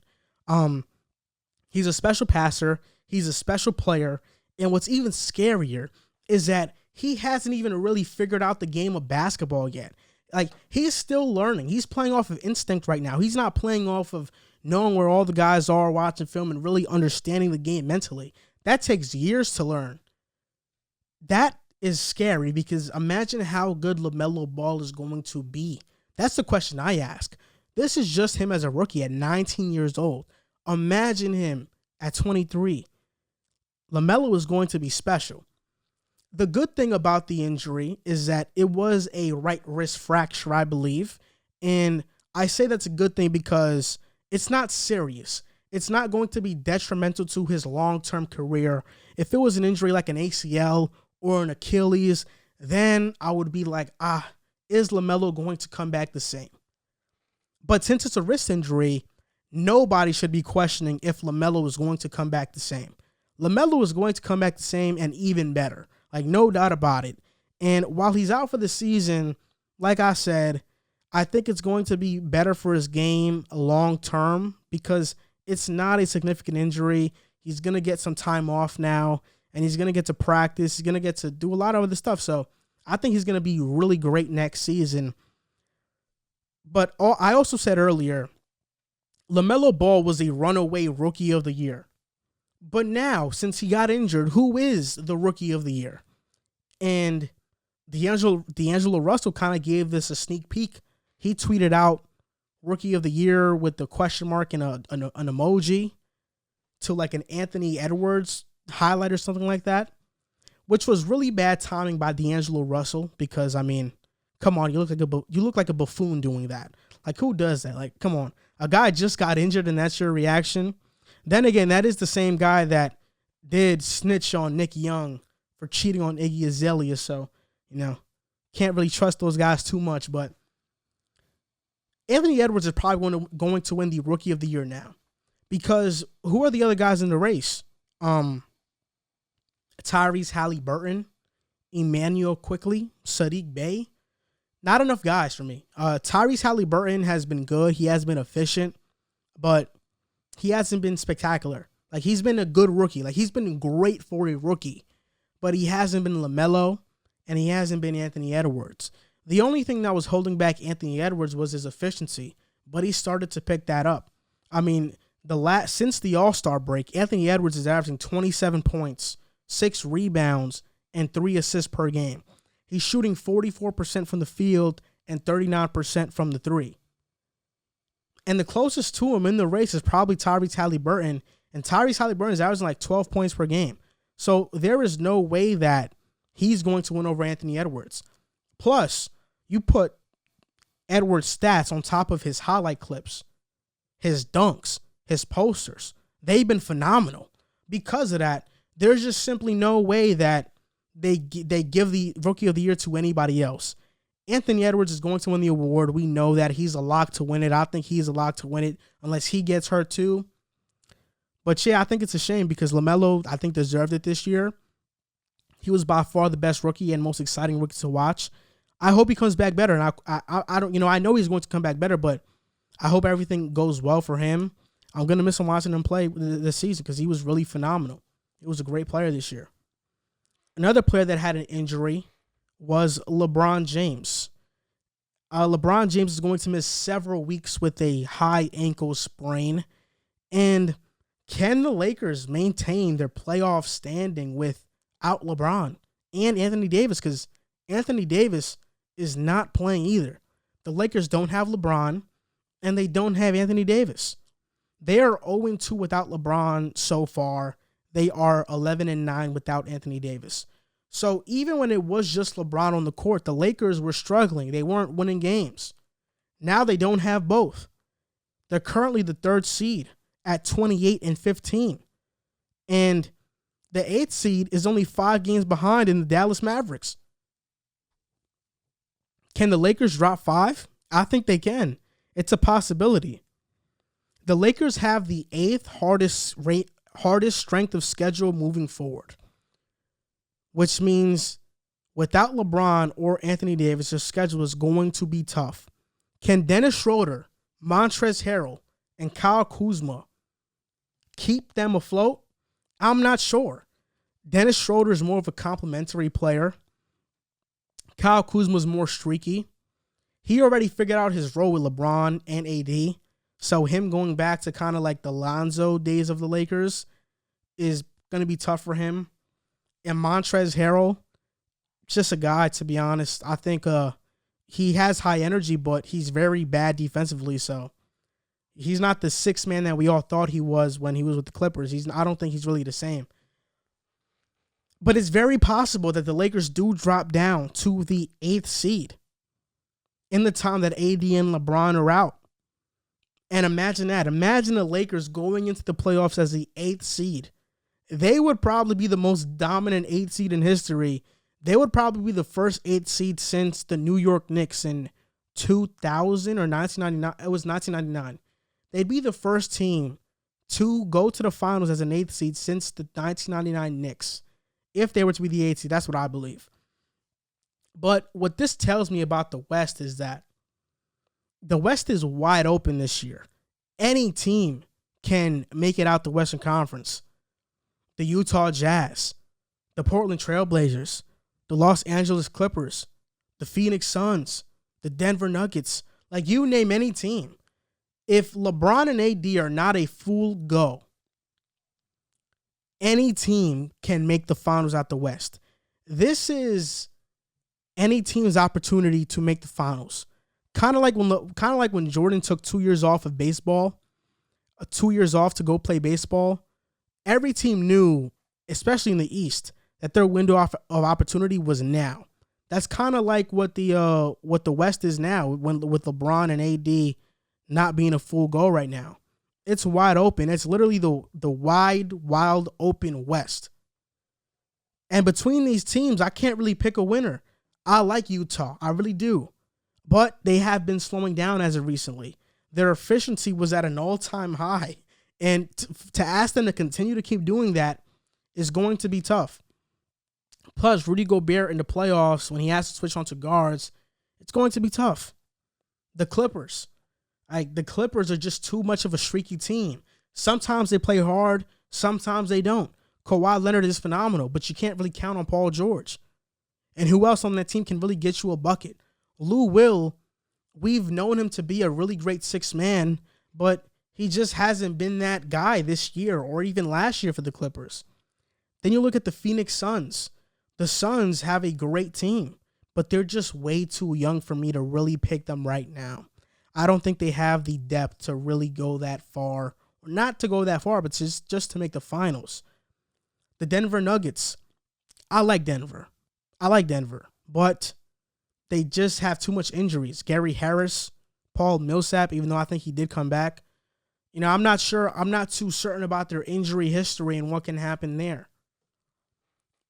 He's a special passer. He's a special player. And what's even scarier is that he hasn't even really figured out the game of basketball yet. Like, he's still learning. He's playing off of instinct right now. He's not playing off of knowing where all the guys are, watching film, and really understanding the game mentally. That takes years to learn. That is scary because imagine how good LaMelo Ball is going to be. That's the question I ask. This is just him as a rookie at 19 years old. Imagine him at 23. LaMelo is going to be special. The good thing about the injury is that it was a right wrist fracture, I believe. And I say that's a good thing because it's not serious. It's not going to be detrimental to his long-term career. If it was an injury like an ACL or an Achilles, then I would be like, is LaMelo going to come back the same? But since it's a wrist injury, nobody should be questioning if LaMelo is going to come back the same. LaMelo is going to come back the same and even better. Like, no doubt about it. And while he's out for the season, like I said, I think it's going to be better for his game long term because it's not a significant injury. He's going to get some time off now, and he's going to get to practice. He's going to get to do a lot of other stuff. So I think he's going to be really great next season. But I also said earlier, LaMelo Ball was a runaway rookie of the year. But now, since he got injured, who is the rookie of the year? And D'Angelo Russell kind of gave this a sneak peek. He tweeted out rookie of the year with the question mark and an emoji to like an Anthony Edwards highlight or something like that, which was really bad timing by D'Angelo Russell because, I mean, come on, you look like a buffoon doing that. Like, who does that? Like, come on. A guy just got injured and that's your reaction. Then again, that is the same guy that did snitch on Nick Young for cheating on Iggy Azalea. So, can't really trust those guys too much. But Anthony Edwards is probably going to win the Rookie of the Year now. Because who are the other guys in the race? Tyrese Halliburton, Emmanuel Quickley, Sadiq Bey. Not enough guys for me. Tyrese Halliburton has been good. He has been efficient, but he hasn't been spectacular. Like, he's been a good rookie. Like, he's been great for a rookie, but he hasn't been LaMelo, and he hasn't been Anthony Edwards. The only thing that was holding back Anthony Edwards was his efficiency, but he started to pick that up. I mean, since the All-Star break, Anthony Edwards is averaging 27 points, 6 rebounds, and 3 assists per game. He's shooting 44% from the field and 39% from the three. And the closest to him in the race is probably Tyrese Halliburton, and Tyrese Halliburton is averaging like 12 points per game. So there is no way that he's going to win over Anthony Edwards. Plus, you put Edwards' stats on top of his highlight clips, his dunks, his posters. They've been phenomenal. Because of that, there's just simply no way that they give the Rookie of the Year to anybody else. Anthony Edwards is going to win the award. We know that he's a lock to win it. I think he's a lock to win it unless he gets hurt too. But yeah, I think it's a shame because LaMelo, I think, deserved it this year. He was by far the best rookie and most exciting rookie to watch. I hope he comes back better. And I don't, I know he's going to come back better, but I hope everything goes well for him. I'm going to miss him watching him play this season because he was really phenomenal. He was a great player this year. Another player that had an injury was LeBron James. LeBron James is going to miss several weeks with a high ankle sprain. And can the Lakers maintain their playoff standing without LeBron and Anthony Davis? Because Anthony Davis is not playing either. The Lakers don't have LeBron, and they don't have Anthony Davis. They are 0-2 without LeBron so far. They are 11-9 without Anthony Davis. So even when it was just LeBron on the court, the Lakers were struggling. They weren't winning games. Now they don't have both. They're currently the 3rd seed at 28-15. And the 8th seed is only 5 games behind in the Dallas Mavericks. Can the Lakers drop 5? I think they can. It's a possibility. The Lakers have the 8th hardest strength of schedule moving forward, which means without LeBron or Anthony Davis, their schedule is going to be tough. Can Dennis Schroeder, Montrezl Harrell, and Kyle Kuzma keep them afloat? I'm not sure. Dennis Schroeder is more of a complimentary player. Kyle Kuzma is more streaky. He already figured out his role with LeBron and AD. So him going back to kind of like the Lonzo days of the Lakers is going to be tough for him. And Montrezl Harrell, just a guy, to be honest. I think he has high energy, but he's very bad defensively. So he's not the 6th man that we all thought he was when he was with the Clippers. I don't think he's really the same. But it's very possible that the Lakers do drop down to the 8th seed in the time that AD and LeBron are out. And imagine that. Imagine the Lakers going into the playoffs as the 8th seed. They would probably be the most dominant 8th seed in history They would probably be the first 8th seed since the New York Knicks in 2000 or 1999. It was 1999. They'd be the first team to go to the finals as an 8th seed since the 1999 Knicks. If they were to be the 8th seed, that's what I believe. But what this tells me about the West is that the West is wide open this year. Any team can make it out the Western Conference. The Utah Jazz, the Portland Trailblazers, the Los Angeles Clippers, the Phoenix Suns, the Denver Nuggets. Like, you name any team. If LeBron and AD are not a full go, any team can make the finals out the West. This is any team's opportunity to make the finals. Kind of like when Jordan took 2 years off of baseball, 2 years off to go play baseball. Every team knew, especially in the East, that their window of opportunity was now. That's kind of like what the West is now, with LeBron and AD not being a full go right now. It's wide open. It's literally the wide, wild open West. And between these teams, I can't really pick a winner. I like Utah. I really do. But they have been slowing down as of recently. Their efficiency was at an all-time high. And to ask them to continue to keep doing that is going to be tough. Plus, Rudy Gobert in the playoffs, when he has to switch onto guards, it's going to be tough. The Clippers. The Clippers are just too much of a streaky team. Sometimes they play hard, sometimes they don't. Kawhi Leonard is phenomenal, but you can't really count on Paul George. And who else on that team can really get you a bucket? Lou Will, we've known him to be a really great sixth man, but he just hasn't been that guy this year or even last year for the Clippers. Then you look at the Phoenix Suns. The Suns have a great team, but they're just way too young for me to really pick them right now. I don't think they have the depth to really go that far. Or not to go that far, but just to make the finals. The Denver Nuggets. I like Denver, but they just have too much injuries. Gary Harris, Paul Millsap, even though I think he did come back. You know, I'm not sure. I'm not too certain about their injury history and what can happen there.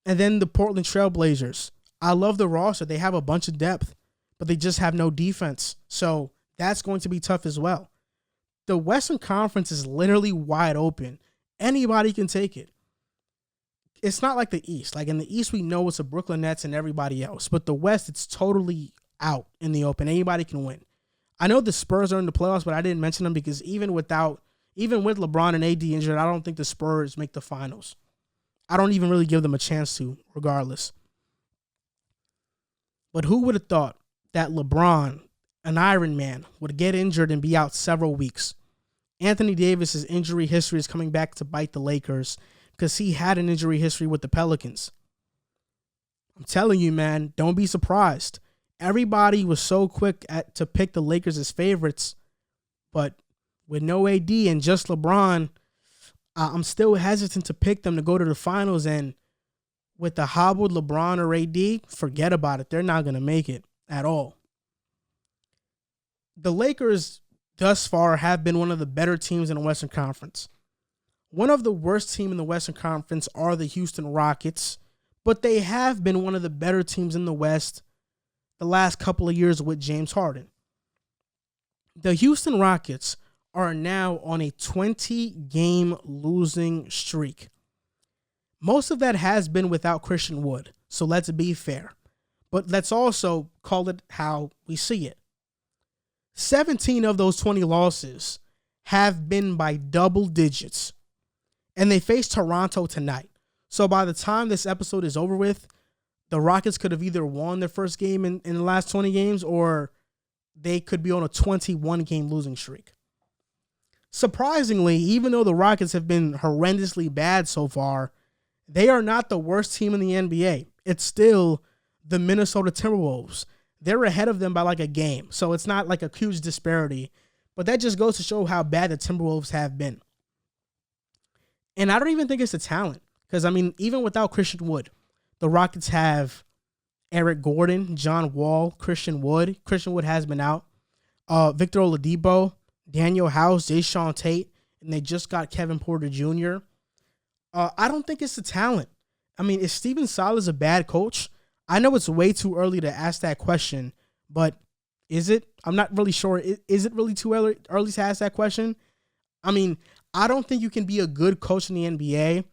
And then the Portland Trailblazers. I love the roster. They have a bunch of depth, but they just have no defense. So that's going to be tough as well. The Western Conference is literally wide open. Anybody can take it. It's not like the East. Like in the East, we know it's the Brooklyn Nets and everybody else. But the West, it's totally out in the open. Anybody can win. I know the Spurs are in the playoffs, but I didn't mention them because even with LeBron and AD injured, I don't think the Spurs make the finals. I don't even really give them a chance to, regardless. But who would have thought that LeBron, an Iron Man, would get injured and be out several weeks? Anthony Davis's injury history is coming back to bite the Lakers because he had an injury history with the Pelicans. I'm telling you, man, don't be surprised. Everybody was so quick to pick the Lakers as favorites, but with no AD and just LeBron, I'm still hesitant to pick them to go to the finals. And with the hobbled LeBron or AD, forget about it. They're not going to make it at all. The Lakers thus far have been one of the better teams in the Western Conference. One of the worst teams in the Western Conference are the Houston Rockets, but they have been one of the better teams in the West the last couple of years with James Harden. The Houston Rockets are now on a 20-game losing streak. Most of that has been without Christian Wood, so let's be fair. But let's also call it how we see it. 17 of those 20 losses have been by double digits, and they face Toronto tonight. So by the time this episode is over with, the Rockets could have either won their first game in the last 20 games or they could be on a 21-game losing streak. Surprisingly, even though the Rockets have been horrendously bad so far, they are not the worst team in the NBA. It's still the Minnesota Timberwolves. They're ahead of them by like a game, so it's not like a huge disparity. But that just goes to show how bad the Timberwolves have been. And I don't even think it's the talent. Because, I mean, even without Christian Wood, the Rockets have Eric Gordon, John Wall, Christian Wood. Christian Wood has been out. Victor Oladipo, Daniel House, Jayshawn Tate, and they just got Kevin Porter Jr. I don't think it's the talent. I mean, is Steven Silas a bad coach? I know it's way too early to ask that question, but is it? I'm not really sure. Is it really too early to ask that question? I mean, I don't think you can be a good coach in the NBA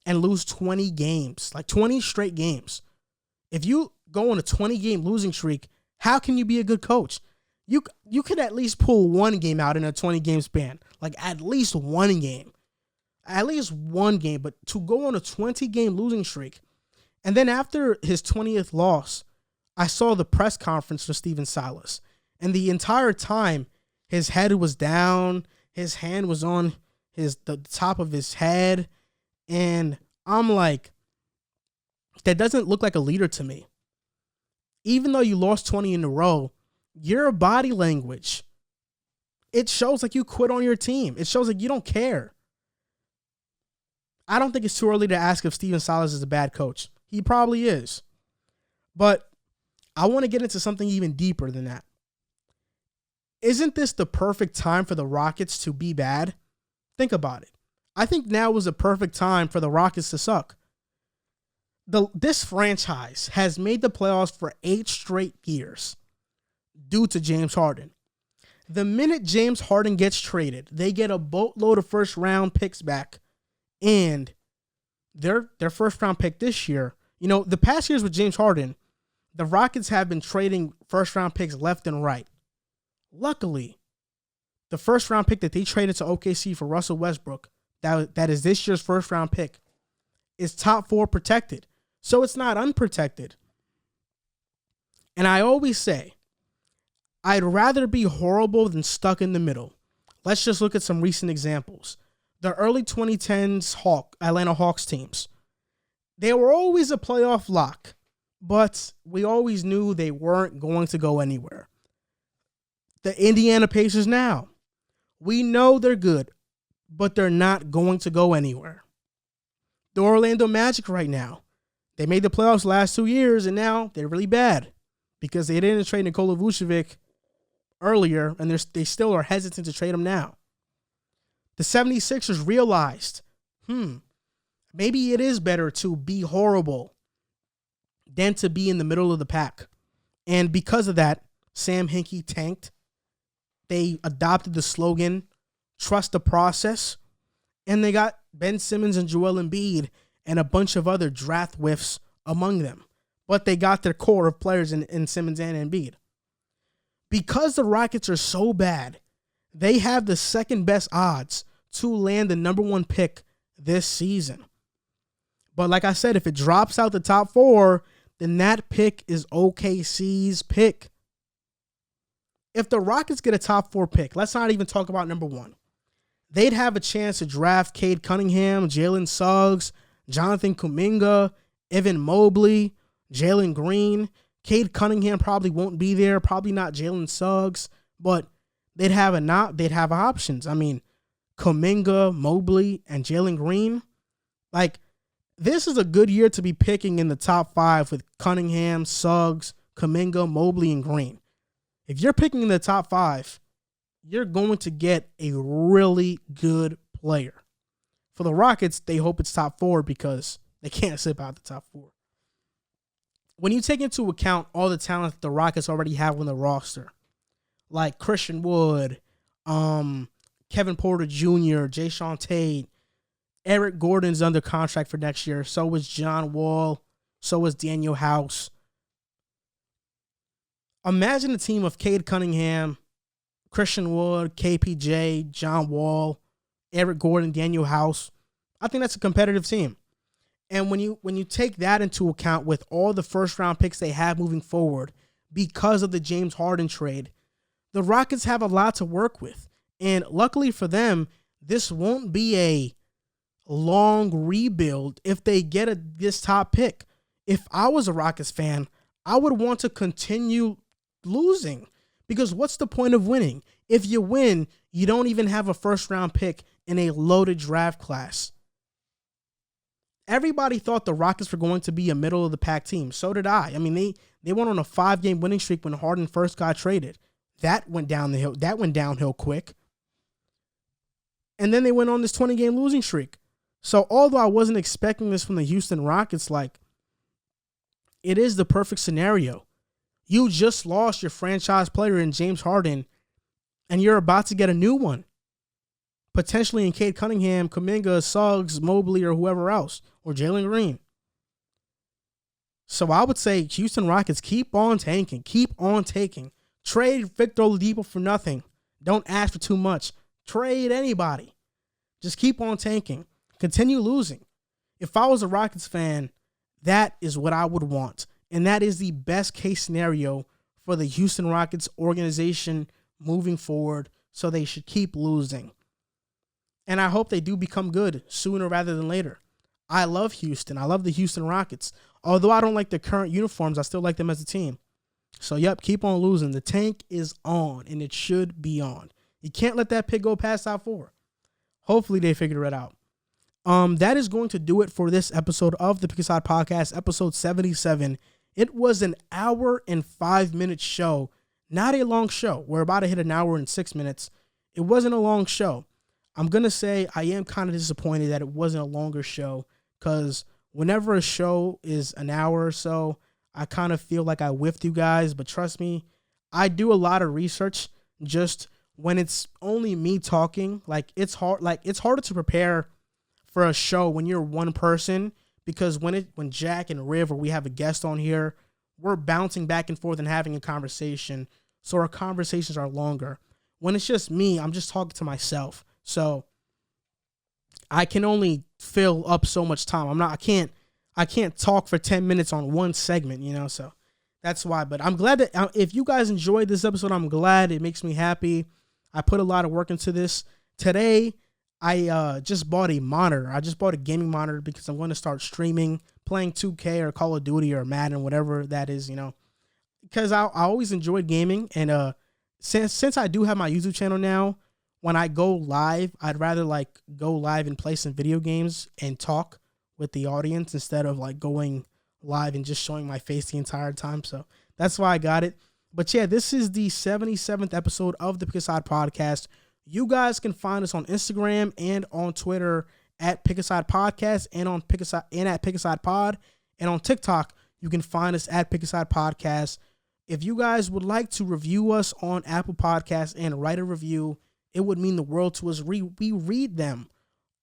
and lose 20 games, like 20 straight games. If you go on a 20-game losing streak, how can you be a good coach? You could at least pull one game out in a 20-game span, like at least one game. But to go on a 20-game losing streak, and then after his 20th loss, I saw the press conference for Stephen Silas, and the entire time his head was down, his hand was on the top of his head, and I'm like, that doesn't look like a leader to me. Even though you lost 20 in a row, your body language, it shows like you quit on your team. It shows like you don't care. I don't think it's too early to ask if Stephen Silas is a bad coach. He probably is. But I want to get into something even deeper than that. Isn't this the perfect time for the Rockets to be bad? Think about it. I think now was the perfect time for the Rockets to suck. This franchise has made the playoffs for 8 straight years due to James Harden. The minute James Harden gets traded, they get a boatload of first-round picks back. And their first-round pick this year, the past years with James Harden, the Rockets have been trading first-round picks left and right. Luckily, the first-round pick that they traded to OKC for Russell Westbrook, that is this year's first-round pick, is top 4 protected. So it's not unprotected. And I always say, I'd rather be horrible than stuck in the middle. Let's just look at some recent examples. The early 2010s Atlanta Hawks teams. They were always a playoff lock, but we always knew they weren't going to go anywhere. The Indiana Pacers now. We know they're good, but they're not going to go anywhere. The Orlando Magic right now. They made the playoffs last 2 years, and now they're really bad because they didn't trade Nikola Vucevic earlier, and they still are hesitant to trade him now. The 76ers realized, maybe it is better to be horrible than to be in the middle of the pack. And because of that, Sam Hinkie tanked. They adopted the slogan, trust the process, and they got Ben Simmons and Joel Embiid and a bunch of other draft whiffs among them. But they got their core of players in Simmons and Embiid. Because the Rockets are so bad, they have the second best odds to land the number 1 pick this season. But like I said, if it drops out the top 4, then that pick is OKC's pick. If the Rockets get a top 4 pick, let's not even talk about number 1. They'd have a chance to draft Cade Cunningham, Jalen Suggs, Jonathan Kuminga, Evan Mobley, Jalen Green. Cade Cunningham probably won't be there, probably not Jalen Suggs, but they'd have options. I mean, Kuminga, Mobley, and Jalen Green. Like, this is a good year to be picking in the top 5 with Cunningham, Suggs, Kuminga, Mobley, and Green. If you're picking in the top 5, you're going to get a really good player. For the Rockets, they hope it's top 4 because they can't slip out the top 4. When you take into account all the talent that the Rockets already have on the roster, like Christian Wood, Kevin Porter Jr., Jayshawn Tate, Eric Gordon's under contract for next year. So is John Wall. So is Daniel House. Imagine a team of Cade Cunningham, Christian Wood, KPJ, John Wall, Eric Gordon, Daniel House. I think that's a competitive team. And when you take that into account with all the first-round picks they have moving forward because of the James Harden trade, the Rockets have a lot to work with. And luckily for them, this won't be a long rebuild if they get this top pick. If I was a Rockets fan, I would want to continue losing because what's the point of winning? If you win, you don't even have a first-round pick in a loaded draft class. Everybody thought the Rockets were going to be a middle-of-the-pack team. So did I. I mean, they went on a 5-game winning streak when Harden first got traded. That went downhill quick. And then they went on this 20-game losing streak. So although I wasn't expecting this from the Houston Rockets, like, it is the perfect scenario. You just lost your franchise player in James Harden, and you're about to get a new one. Potentially in Cade Cunningham, Kuminga, Suggs, Mobley, or whoever else, or Jalen Green. So I would say Houston Rockets, keep on tanking. Keep on taking. Trade Victor Oladipo for nothing. Don't ask for too much. Trade anybody. Just keep on tanking. Continue losing. If I was a Rockets fan, that is what I would want. And that is the best case scenario for the Houston Rockets organization moving forward. So they should keep losing. And I hope they do become good sooner rather than later. I love Houston. I love the Houston Rockets. Although I don't like their current uniforms, I still like them as a team. So, yep, keep on losing. The tank is on, and it should be on. You can't let that pick go past top 4. Hopefully they figure it out. That is going to do it for this episode of the Pick a Side Podcast, episode 77. It was an hour and 5-minute show. Not a long show. We're about to hit an hour and 6 minutes. It wasn't a long show. I'm going to say I am kind of disappointed that it wasn't a longer show, because whenever a show is an hour or so, I kind of feel like I whiffed you guys. But trust me, I do a lot of research. Just when it's only me talking, like it's hard. Like it's harder to prepare for a show when you're one person, because when Jack and Riv or we have a guest on here, we're bouncing back and forth and having a conversation. So our conversations are longer. When it's just me, I'm just talking to myself. So I can only fill up so much time. I can't talk for 10 minutes on one segment, so that's why. But I'm glad that if you guys enjoyed this episode, I'm glad. It makes me happy. I put a lot of work into this. Today, I just bought a monitor. I just bought a gaming monitor because I'm going to start streaming, playing 2K or Call of Duty or Madden, whatever that is, because I always enjoyed gaming. And since I do have my YouTube channel now, when I go live, I'd rather go live and play some video games and talk with the audience instead of going live and just showing my face the entire time. So that's why I got it. But yeah, this is the 77th episode of the Pick a Side Podcast. You guys can find us on Instagram and on Twitter at Pick a Side Podcast and on Pick a Side and at Pick a Side Pod. And on TikTok, you can find us at Pick a Side Podcast. If you guys would like to review us on Apple Podcasts and write a review, it would mean the world to us. We read them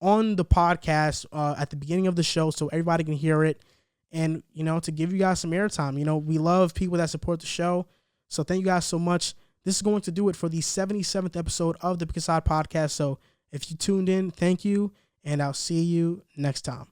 on the podcast at the beginning of the show so everybody can hear it and, to give you guys some airtime. We love people that support the show. So thank you guys so much. This is going to do it for the 77th episode of the Pick a Side Podcast. So if you tuned in, thank you, and I'll see you next time.